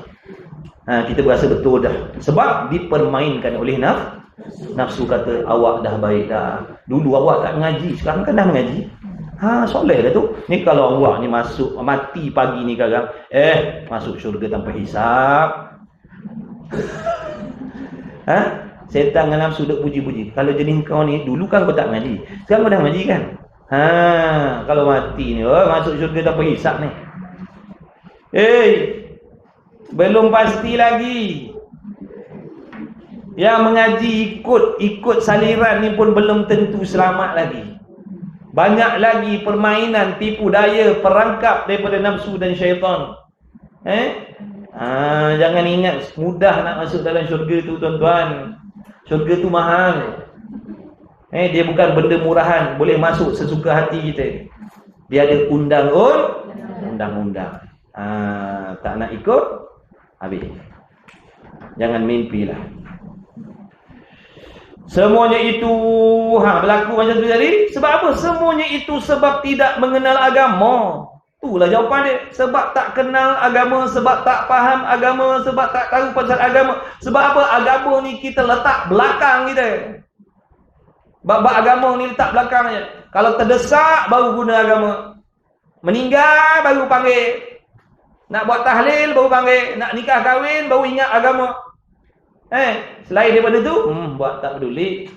Kita berasa betul dah. Sebab dipermainkan oleh nafsu. Kata awak dah baik dah. Dulu awak tak mengaji, sekarang kan dah mengaji. Soleh dah tu. Ni kalau awak ni masuk mati pagi ni sekarang, masuk syurga tanpa hisap. Setan dengan nafsu duk puji-puji. Kalau jenis kau ni, dulu kan kau tak mengaji, sekarang kau dah mengaji kan. Kalau mati ni, masuk syurga tanpa hisap ni. Belum pasti lagi. Yang mengaji ikut saliran ni pun belum tentu selamat lagi. Banyak lagi permainan, tipu daya, perangkap daripada nafsu dan syaitan. Jangan ingat mudah nak masuk dalam syurga tu tuan-tuan. Syurga tu mahal. Dia bukan benda murahan, boleh masuk sesuka hati kita. Dia ada undang-undang. Tak nak ikut, habis. Jangan mimpilah. Semuanya itu berlaku macam tu tadi. Sebab apa? Semuanya itu sebab tidak mengenal agama. Itulah jawapan dia. Sebab tak kenal agama, sebab tak faham agama, sebab tak tahu pasal agama. Sebab apa? Agama ni kita letak belakang kita. Bab agama ni letak belakang je. Kalau terdesak baru guna agama. Meninggal baru panggil. Nak buat tahlil baru panggil. Nak nikah kahwin baru ingat agama. Selain daripada tu, buat tak peduli.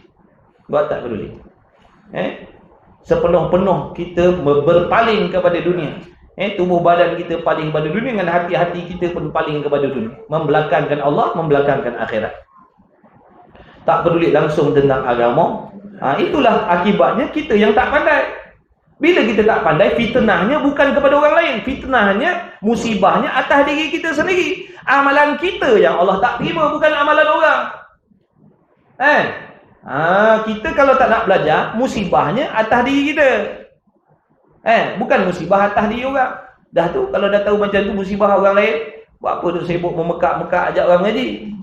Sepenuh-penuh kita berpaling kepada dunia. Tubuh badan kita paling kepada dunia, dengan hati-hati kita pun paling kepada dunia. Membelakangkan Allah, membelakangkan akhirat. Tak peduli langsung tentang agama. Itulah akibatnya kita yang tak pandai. Bila kita tak pandai, fitnahnya bukan kepada orang lain. Fitnahnya, musibahnya atas diri kita sendiri. Amalan kita yang Allah tak terima, bukan amalan orang. Kita kalau tak nak belajar, musibahnya atas diri kita. Bukan musibah atas diri orang. Dah tu, kalau dah tahu macam tu musibah orang lain, buat apa tu sibuk memekak-mekak ajak orang mengaji.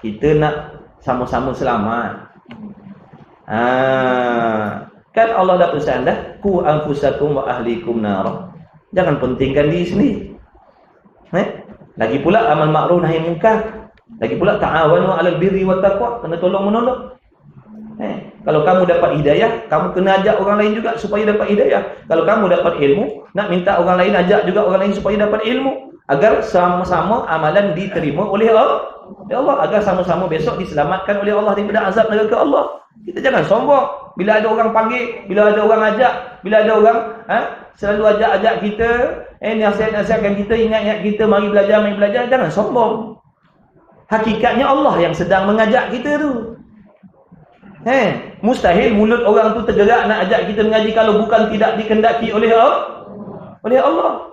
Kita nak sama-sama selamat. Kan Allah dah pesan dah, ku anfusakum wa ahlikum nar. Jangan pentingkan diri sendiri. Lagi pula amal ma'ruf nahi munkar. Lagi pula ta'awanu 'alal birri wat taqwa, kena tolong-menolong. Kalau kamu dapat hidayah, kamu kena ajak orang lain juga supaya dapat hidayah. Kalau kamu dapat ilmu, nak minta orang lain ajak juga orang lain supaya dapat ilmu, agar sama-sama amalan diterima oleh Allah. Agar sama-sama besok diselamatkan oleh Allah daripada azab neraka Allah. Kita jangan sombong. Bila ada orang panggil, bila ada orang ajak, bila ada orang selalu ajak-ajak kita, nasihat-nasihatkan kita, ingat-ingat kita, mari belajar, jangan sombong. Hakikatnya Allah yang sedang mengajak kita tu. Mustahil mulut orang tu tergerak nak ajak kita mengaji kalau bukan tidak dikehendaki oleh Allah.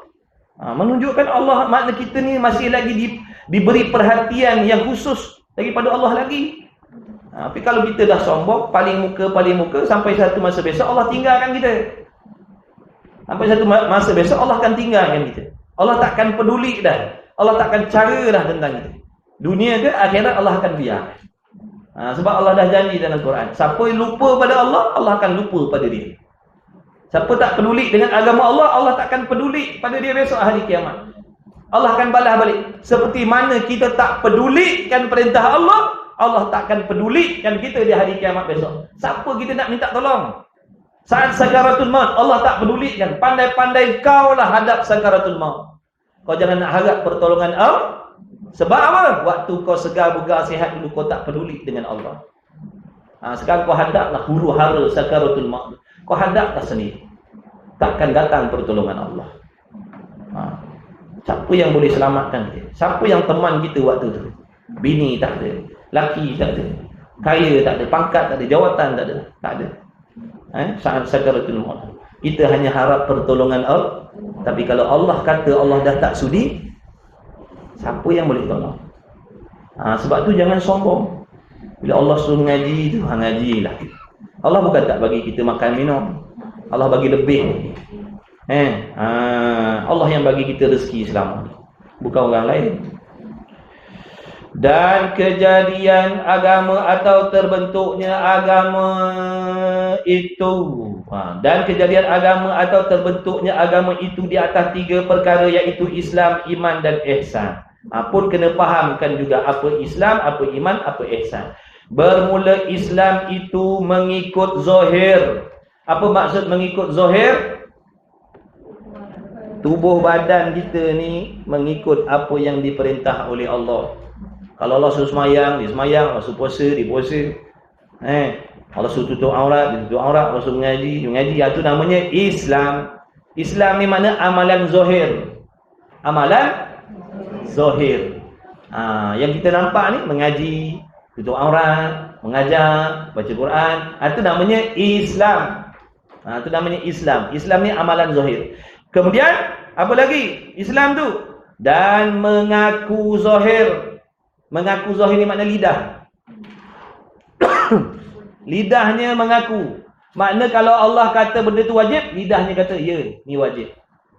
Menunjukkan Allah, makna kita ni masih lagi diberi perhatian yang khusus daripada Allah lagi. Tapi kalau kita dah sombong, paling muka, sampai satu masa besok Allah tinggalkan kita. Sampai satu masa besok Allah akan tinggalkan kita. Allah takkan peduli dah. Allah takkan cara dah tentang kita. Dunia ke akhirat Allah akan biar. Sebab Allah dah janji dalam Quran, siapa yang lupa pada Allah, Allah akan lupa pada dia. Siapa tak peduli dengan agama Allah, Allah takkan peduli pada dia besok hari kiamat. Allah akan balas balik. Seperti mana kita tak pedulikan perintah Allah, Allah takkan pedulikan kita di hari kiamat besok. Siapa kita nak minta tolong? Saat sakaratul maut, Allah tak pedulikan. Pandai-pandai kau lah hadap sakaratul maut. Kau jangan nak harap pertolongan Allah. Sebab apa? Waktu kau segar bugar sihat dulu, kau tak peduli dengan Allah. Sekarang kau hadaplah huru hara sakaratul maut. Kau hadaplah sendiri. Takkan datang pertolongan Allah. Siapa yang boleh selamatkan dia? Siapa yang teman kita waktu tu? Bini tak ada, laki tak ada, kaya tak ada, pangkat tak ada, jawatan tak ada. Tak ada. Saat sakaratul maut, kita hanya harap pertolongan Allah. Tapi kalau Allah kata Allah dah tak sudi, siapa yang boleh tolong? Sebab tu jangan sombong. Bila Allah suruh ngaji tu, ngajilah. Allah bukan tak bagi kita makan minum, Allah bagi lebih. Allah yang bagi kita rezeki selama ni, bukan orang lain. Dan kejadian agama atau terbentuknya agama itu, dan kejadian agama atau terbentuknya agama itu di atas 3 perkara, iaitu Islam, iman dan ihsan. Pun kena fahamkan juga apa Islam, apa iman, apa ihsan. Bermula Islam itu mengikut zahir. Apa maksud mengikut zahir? Tubuh badan kita ni mengikut apa yang diperintah oleh Allah. Kalau Allah suruh semayang, dia semayang. Allah suruh puasa, dia puasa. Allah suruh tutup aurat, dia tutup aurat. Allah suruh mengaji, dia mengaji. Itu namanya Islam. Islam ni mana? Amalan zahir. Amalan zahir. Yang kita nampak ni mengaji, tutup aurat, mengajar, baca Quran. Itu namanya Islam. Itu namanya Islam. Islam ni amalan zahir. Kemudian apa lagi? Islam tu dan mengaku zahir. Mengaku zahir ni makna lidah. Lidahnya mengaku. Makna kalau Allah kata benda tu wajib, lidahnya kata ya, ni wajib.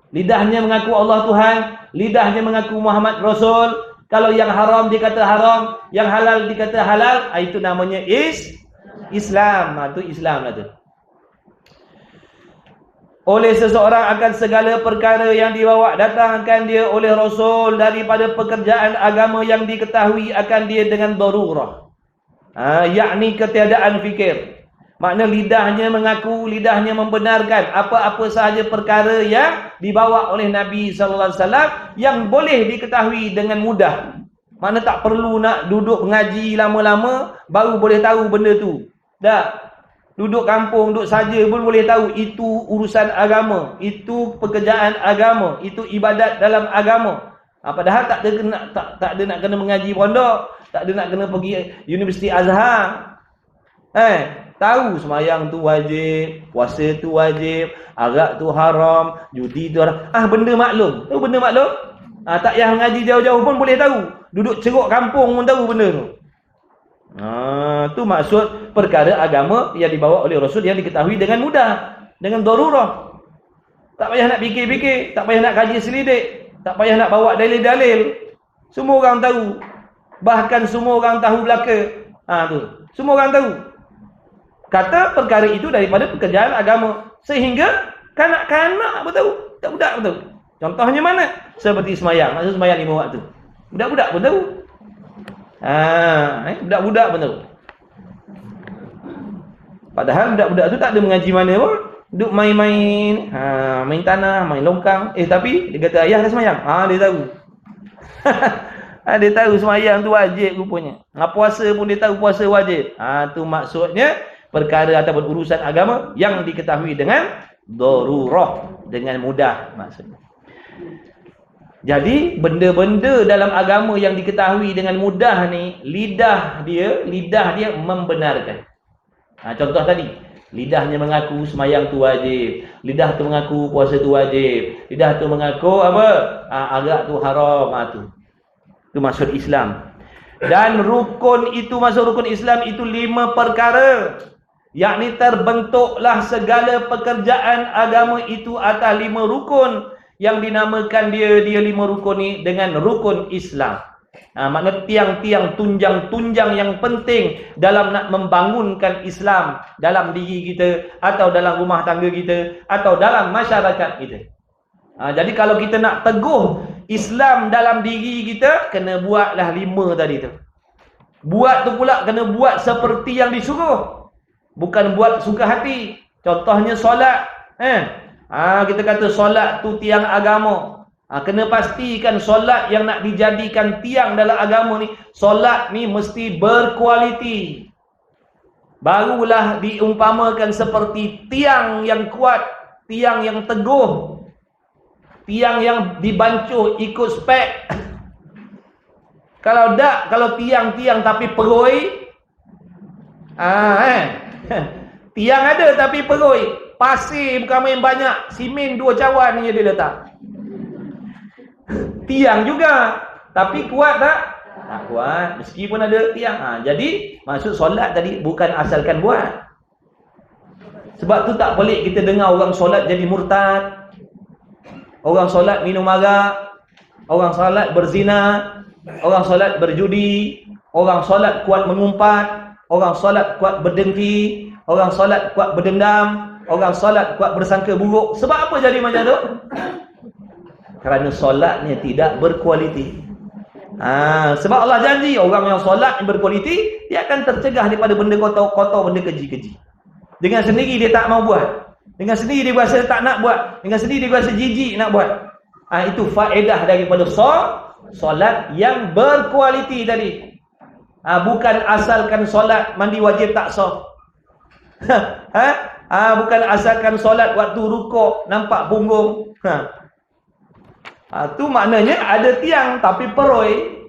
Lidahnya mengaku Allah Tuhan, lidahnya mengaku Muhammad Rasul. Kalau yang haram dia kata haram, yang halal dia kata halal. Itu namanya Islam. Itu Islam lah tu. Oleh seseorang akan segala perkara yang dibawa datangkan dia oleh Rasul daripada pekerjaan agama yang diketahui akan dia dengan darurah, yakni ketiadaan fikir. Makna lidahnya mengaku, lidahnya membenarkan apa-apa sahaja perkara yang dibawa oleh Nabi SAW yang boleh diketahui dengan mudah. Makna tak perlu nak duduk mengaji lama-lama baru boleh tahu benda tu. Dah. Duduk kampung, duduk saja pun boleh tahu itu urusan agama, itu pekerjaan agama, itu ibadat dalam agama. Padahal tak ada nak kena mengaji pondok, tak ada nak kena pergi Universiti Azhar. Tahu semayang tu wajib, puasa tu wajib, arak tu haram, judi tu haram. Benda maklum. Tahu benda maklum? Tak payah mengaji jauh-jauh pun boleh tahu. Duduk ceruk kampung pun tahu benda tu. Tu maksud perkara agama yang dibawa oleh Rasul yang diketahui dengan mudah, dengan darurah. Tak payah nak fikir-fikir, tak payah nak kaji selidik, tak payah nak bawa dalil-dalil. Semua orang tahu. Bahkan semua orang tahu belaka. Tu. Semua orang tahu. Kata perkara itu daripada pekerjaan agama. Sehingga kanak-kanak pun tahu, budak-budak pun tahu. Contohnya mana? Seperti semayang. Maksud semayang 5 waktu. Budak-budak pun tahu. Budak-budak pun tahu. Padahal budak-budak tu tak ada mengaji mana pun. Duduk main-main, main tanah, main longkang. Tapi dia kata ayah dah semayang. Dia tahu. Dia tahu semayang tu wajib rupanya. Puasa pun dia tahu puasa wajib. Tu maksudnya perkara ataupun urusan agama yang diketahui dengan darurah, dengan mudah maksudnya. Jadi benda-benda dalam agama yang diketahui dengan mudah ni, lidah dia membenarkan. Contoh tadi, lidahnya mengaku semayang tu wajib, lidah tu mengaku puasa tu wajib, lidah tu mengaku apa? Arak tu haram. Tu maksud Islam. Dan rukun itu, masuk rukun Islam itu 5 perkara. Yakni terbentuklah segala pekerjaan agama itu atas 5 rukun yang dinamakan dia 5 rukun ni dengan rukun Islam. Makna tiang-tiang, tunjang-tunjang yang penting dalam nak membangunkan Islam dalam diri kita, atau dalam rumah tangga kita, atau dalam masyarakat kita. Jadi kalau kita nak teguh Islam dalam diri kita, kena buatlah 5 tadi tu. Buat tu pula kena buat seperti yang disuruh, bukan buat suka hati. Contohnya solat. Kita kata solat tu tiang agama. Kena pastikan solat yang nak dijadikan tiang dalam agama ni, solat ni mesti berkualiti. Barulah diumpamakan seperti tiang yang kuat, tiang yang teguh, tiang yang dibancuh ikut spek. Kalau tiang-tiang tapi peroi, tiang ada tapi peroi, pasir bukan main banyak, simen 2 cawan je dia letak. Tiang juga, tapi kuat tak? Tak kuat, meskipun ada tiang. Jadi maksud solat tadi bukan asalkan buat. Sebab tu tak pelik kita dengar orang solat jadi murtad, orang solat minum arak, orang solat berzina, orang solat berjudi, orang solat kuat mengumpat, orang solat kuat berdengki, orang solat kuat berdendam, orang solat kuat bersangka buruk. Sebab apa jadi macam tu? Kerana solatnya tidak berkualiti. Sebab Allah janji orang yang solat yang berkualiti, dia akan tercegah daripada benda kotor-kotor, benda keji-keji. Dengan sendiri dia tak mau buat, dengan sendiri dia rasa tak nak buat, dengan sendiri dia rasa jijik nak buat. Itu faedah daripada solat yang berkualiti tadi. Bukan asalkan solat mandi wajib tak sah. Bukan asalkan solat waktu rukuk nampak punggung. Tu maknanya ada tiang tapi peroi.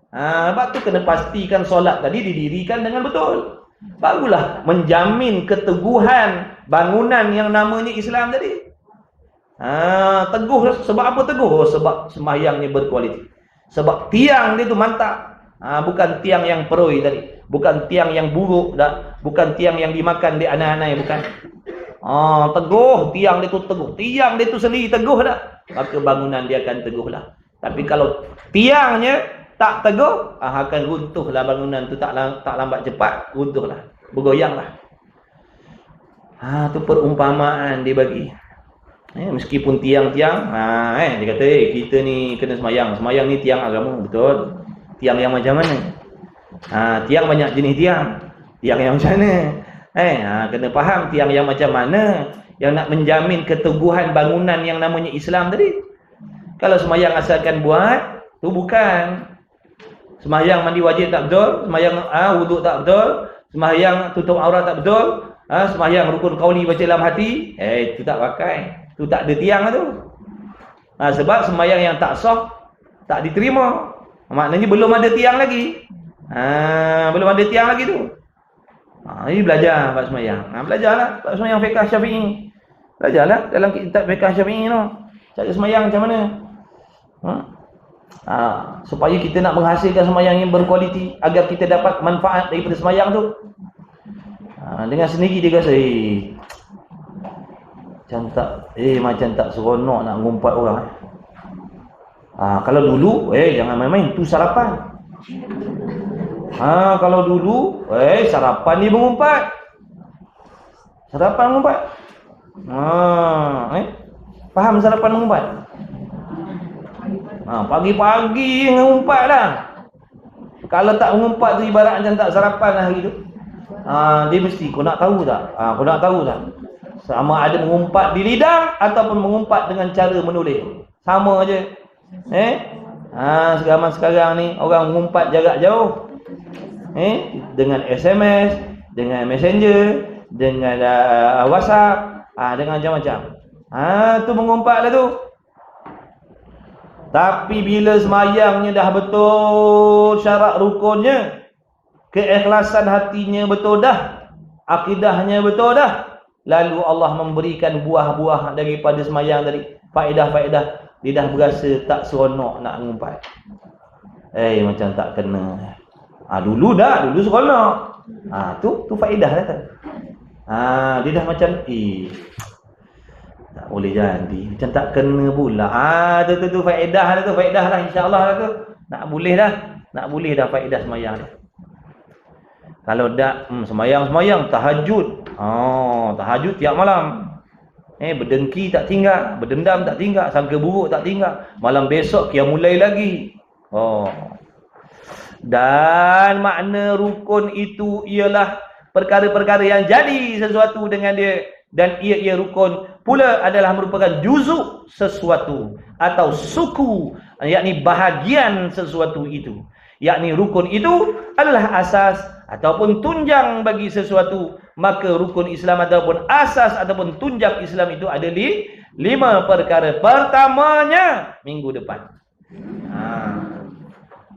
Sebab tu kena pastikan solat tadi didirikan dengan betul. Barulah menjamin keteguhan bangunan yang namanya Islam tadi. Teguh. Sebab apa teguh? Sebab sembahyangnya berkualiti. Sebab tiang dia tu mantap. Bukan tiang yang peroi tadi, bukan tiang yang buruk dah, bukan tiang yang dimakan di anak-anak, bukan. Teguh, tiang dia tu teguh. Tiang dia tu sendiri teguh dah, maka bangunan dia akan teguhlah. Tapi kalau tiangnya tak teguh, akan runtuhlah bangunan tu, tak lambat cepat runtuhlah, bergoyanglah. Tu perumpamaan dia bagi. Meskipun tiang-tiang, dia kata kita ni kena semayang. Semayang ni tiang agama, betul. Tiang yang macam mana? Tiang banyak jenis tiang. Tiang yang macam mana? Kena faham tiang yang macam mana yang nak menjamin keteguhan bangunan yang namanya Islam tadi. Kalau semayang asalkan buat, tu bukan. Semayang mandi wajib tak betul, semayang wuduk tak betul, semayang tutup aurat tak betul, semayang rukun qauli baca dalam hati, tu tak pakai. Tu tak ada tiang tu. Sebab semayang yang tak sah tak diterima. Maknanya belum ada tiang lagi. Belum ada tiang lagi tu. Ini belajar bab semayang. Belajarlah bab semayang fiqh Syafi'i. Belajarlah dalam kitab fiqh Syafi'i tu. Cara semayang macam mana? Supaya kita nak menghasilkan semayang yang berkualiti, agar kita dapat manfaat daripada semayang tu. Dengan sendiri dia rasa macam tak seronok nak ngumpat orang. Kalau dulu jangan main-main, tu sarapan. Kalau dulu sarapan dia mengumpat. Sarapan mengumpat. Faham sarapan mengumpat? Pagi-pagi mengumpat lah. Kalau tak mengumpat tu ibarat macam tak sarapan lah hari tu. Dia mesti, kau nak tahu tak? Kau nak tahu tak? Sama ada mengumpat di lidah ataupun mengumpat dengan cara menulis. Sama aje. Sekarang ni orang mengumpat jarak jauh. Dengan SMS, dengan Messenger, dengan WhatsApp, dengan macam-macam. Tu mengumpatlah tu. Tapi bila semayangnya dah betul syarat rukunnya, keikhlasan hatinya betul dah, akidahnya betul dah, lalu Allah memberikan buah-buah daripada semayang tadi, faedah-faedah. Dia dah berasa tak seronok nak mengumpat. Macam tak kena. Dulu seronok. Tu faedah dah tu. Dia dah macam tak boleh jadi. Macam tak kena pula. Tu faedah dah tu. Faedah lah insya-Allah lah tu. Nak boleh dah. nak boleh dah faedah semayang dia. Kalau dak semayang tahajud. Tahajud tiap malam. Berdengki tak tinggal, berdendam tak tinggal, sangka buruk tak tinggal. Malam besok qiyamul lagi. Dan makna rukun itu ialah perkara-perkara yang jadi sesuatu dengan dia, dan ia rukun pula adalah merupakan juzuk sesuatu atau suku, yakni bahagian sesuatu itu. Yakni rukun itu adalah asas ataupun tunjang bagi sesuatu. Maka rukun Islam ataupun asas ataupun tunjang Islam itu ada di 5 perkara. Pertamanya minggu depan.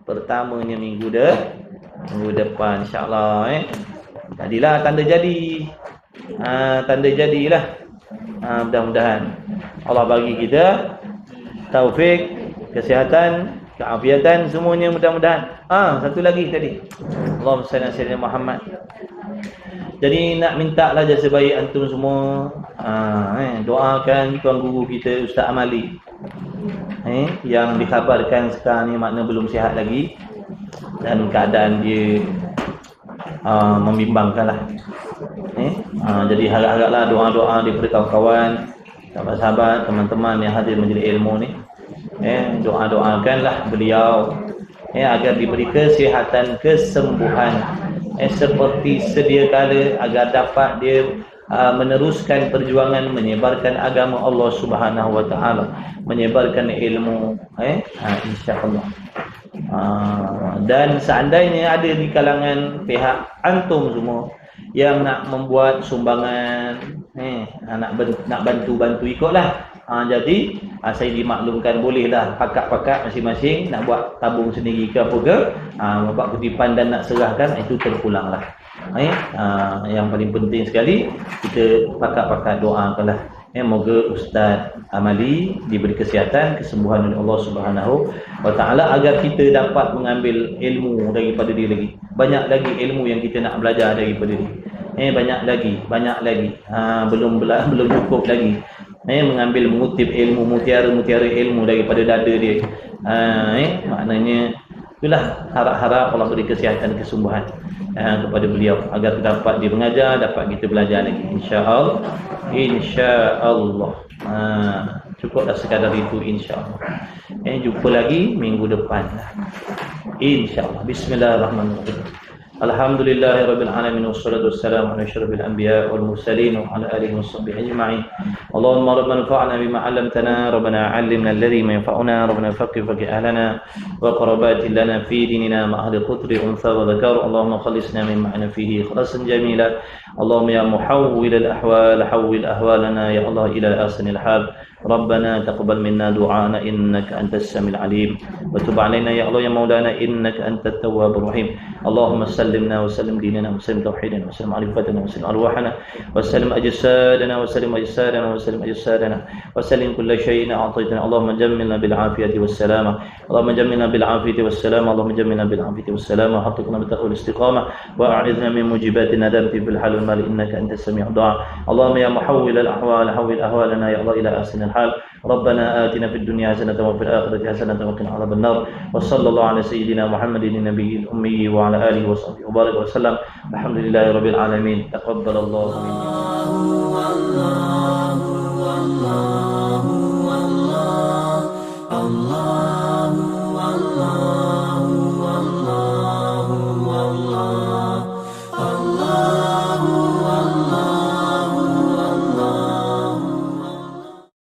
Pertamanya minggu depan, insya-Allah. Tadilah tanda jadi. Tanda jadilah. Mudah-mudahan Allah bagi kita taufik, kesihatan, keafiatan semuanya mudah-mudahan. Satu lagi tadi. Allahumma salli ala sayyidina Muhammad. Jadi nak minta lah jasa baik antum semua. Doakan tuan guru kita Ustaz Amali. Yang dikhabarkan sekarang ni makna belum sihat lagi dan keadaan dia membimbangkanlah. Jadi harap-haraplah doa-doa daripada kawan-kawan, sahabat-sahabat, teman-teman yang hadir majlis ilmu ni. Doa-doakanlah beliau agar diberi kesihatan, kesembuhan seperti sedia kala, agar dapat dia meneruskan perjuangan menyebarkan agama Allah Subhanahu wa taala, menyebarkan ilmu, insya-Allah. Dan seandainya ada di kalangan pihak antum semua yang nak membuat sumbangan, nak bantu-bantu ikutlah. Jadi saya dimaklumkan bolehlah pakat-pakat masing-masing nak buat tabung sendiri ke apa ke, buat kutipan dan nak serahkan, itu terpulanglah. Yang paling penting sekali kita pakat-pakat doakanlah. Moga Ustaz Amali diberi kesihatan, kesembuhan oleh Allah Subhanahu wa taala, agar kita dapat mengambil ilmu daripada dia lagi. Banyak lagi ilmu yang kita nak belajar daripada dia. Banyak lagi. Belum cukup lagi. Mengambil, mengutip ilmu, mutiara-mutiara ilmu daripada dada dia. Maknanya itulah, harap-harap Allah beri kesihatan, kesembuhan kepada beliau, agar dapat dia mengajar, dapat kita belajar lagi, insya-Allah. Cukuplah sekadar itu, insya-Allah. Jumpa lagi minggu depan, insya-Allah. Bismillahirrahmanirrahim. Alhamdulillahirabbil alamin, wassalatu wassalamu ala asyrafil anbiya wal mursalin wa ala alihi washabbihi ajma'in. Allahumma rabbana anfa'na bima 'allamtana, rabbana 'allimna alladhi yanfa'una, rabbana faqih ahlana wa qarabatin lana fi dinina ma ahli qutri untha wa dhakar. Allahumma khallisna min ma'na fihi ikhlasan jamila. Allahumma ya muhawwil al ahwal hawwil ahwalana ya Allah ila ahsanil hal. ربنا تقبل منا دعاءنا إنك أنت السميع العليم وتب علينا يا الله يا مولانا إنك أنت التواب الرحيم. اللهم سلمنا وسلم ديننا وسلم توحيدنا وسلم معرفتنا وسلم أرواحنا وسلم أجسادنا وسلم أجسادنا وسلم أجسادنا وسلم كل شيء أعطيتنا. اللهم جملنا بالعافية والسلامة، اللهم جملنا بالعافية والسلامة، اللهم جملنا بالعافية والسلامة، وحققنا بالتقوى والاستقامة، وأعذنا من موجبات الندم في الحال والمال إنك أنت السميع الدعاء. اللهم يا محول الأحوال حول أهوالنا يا الله إلى أحسن الحال. ربنا آتنا في الدنيا حسنة وفي الآخرة حسنة وقنا عذاب النار. وصلى الله على سيدنا محمد النبي الأمي وعلى آله وصحبه وبارك وسلم. الحمد لله رب العالمين. تقبل الله منا.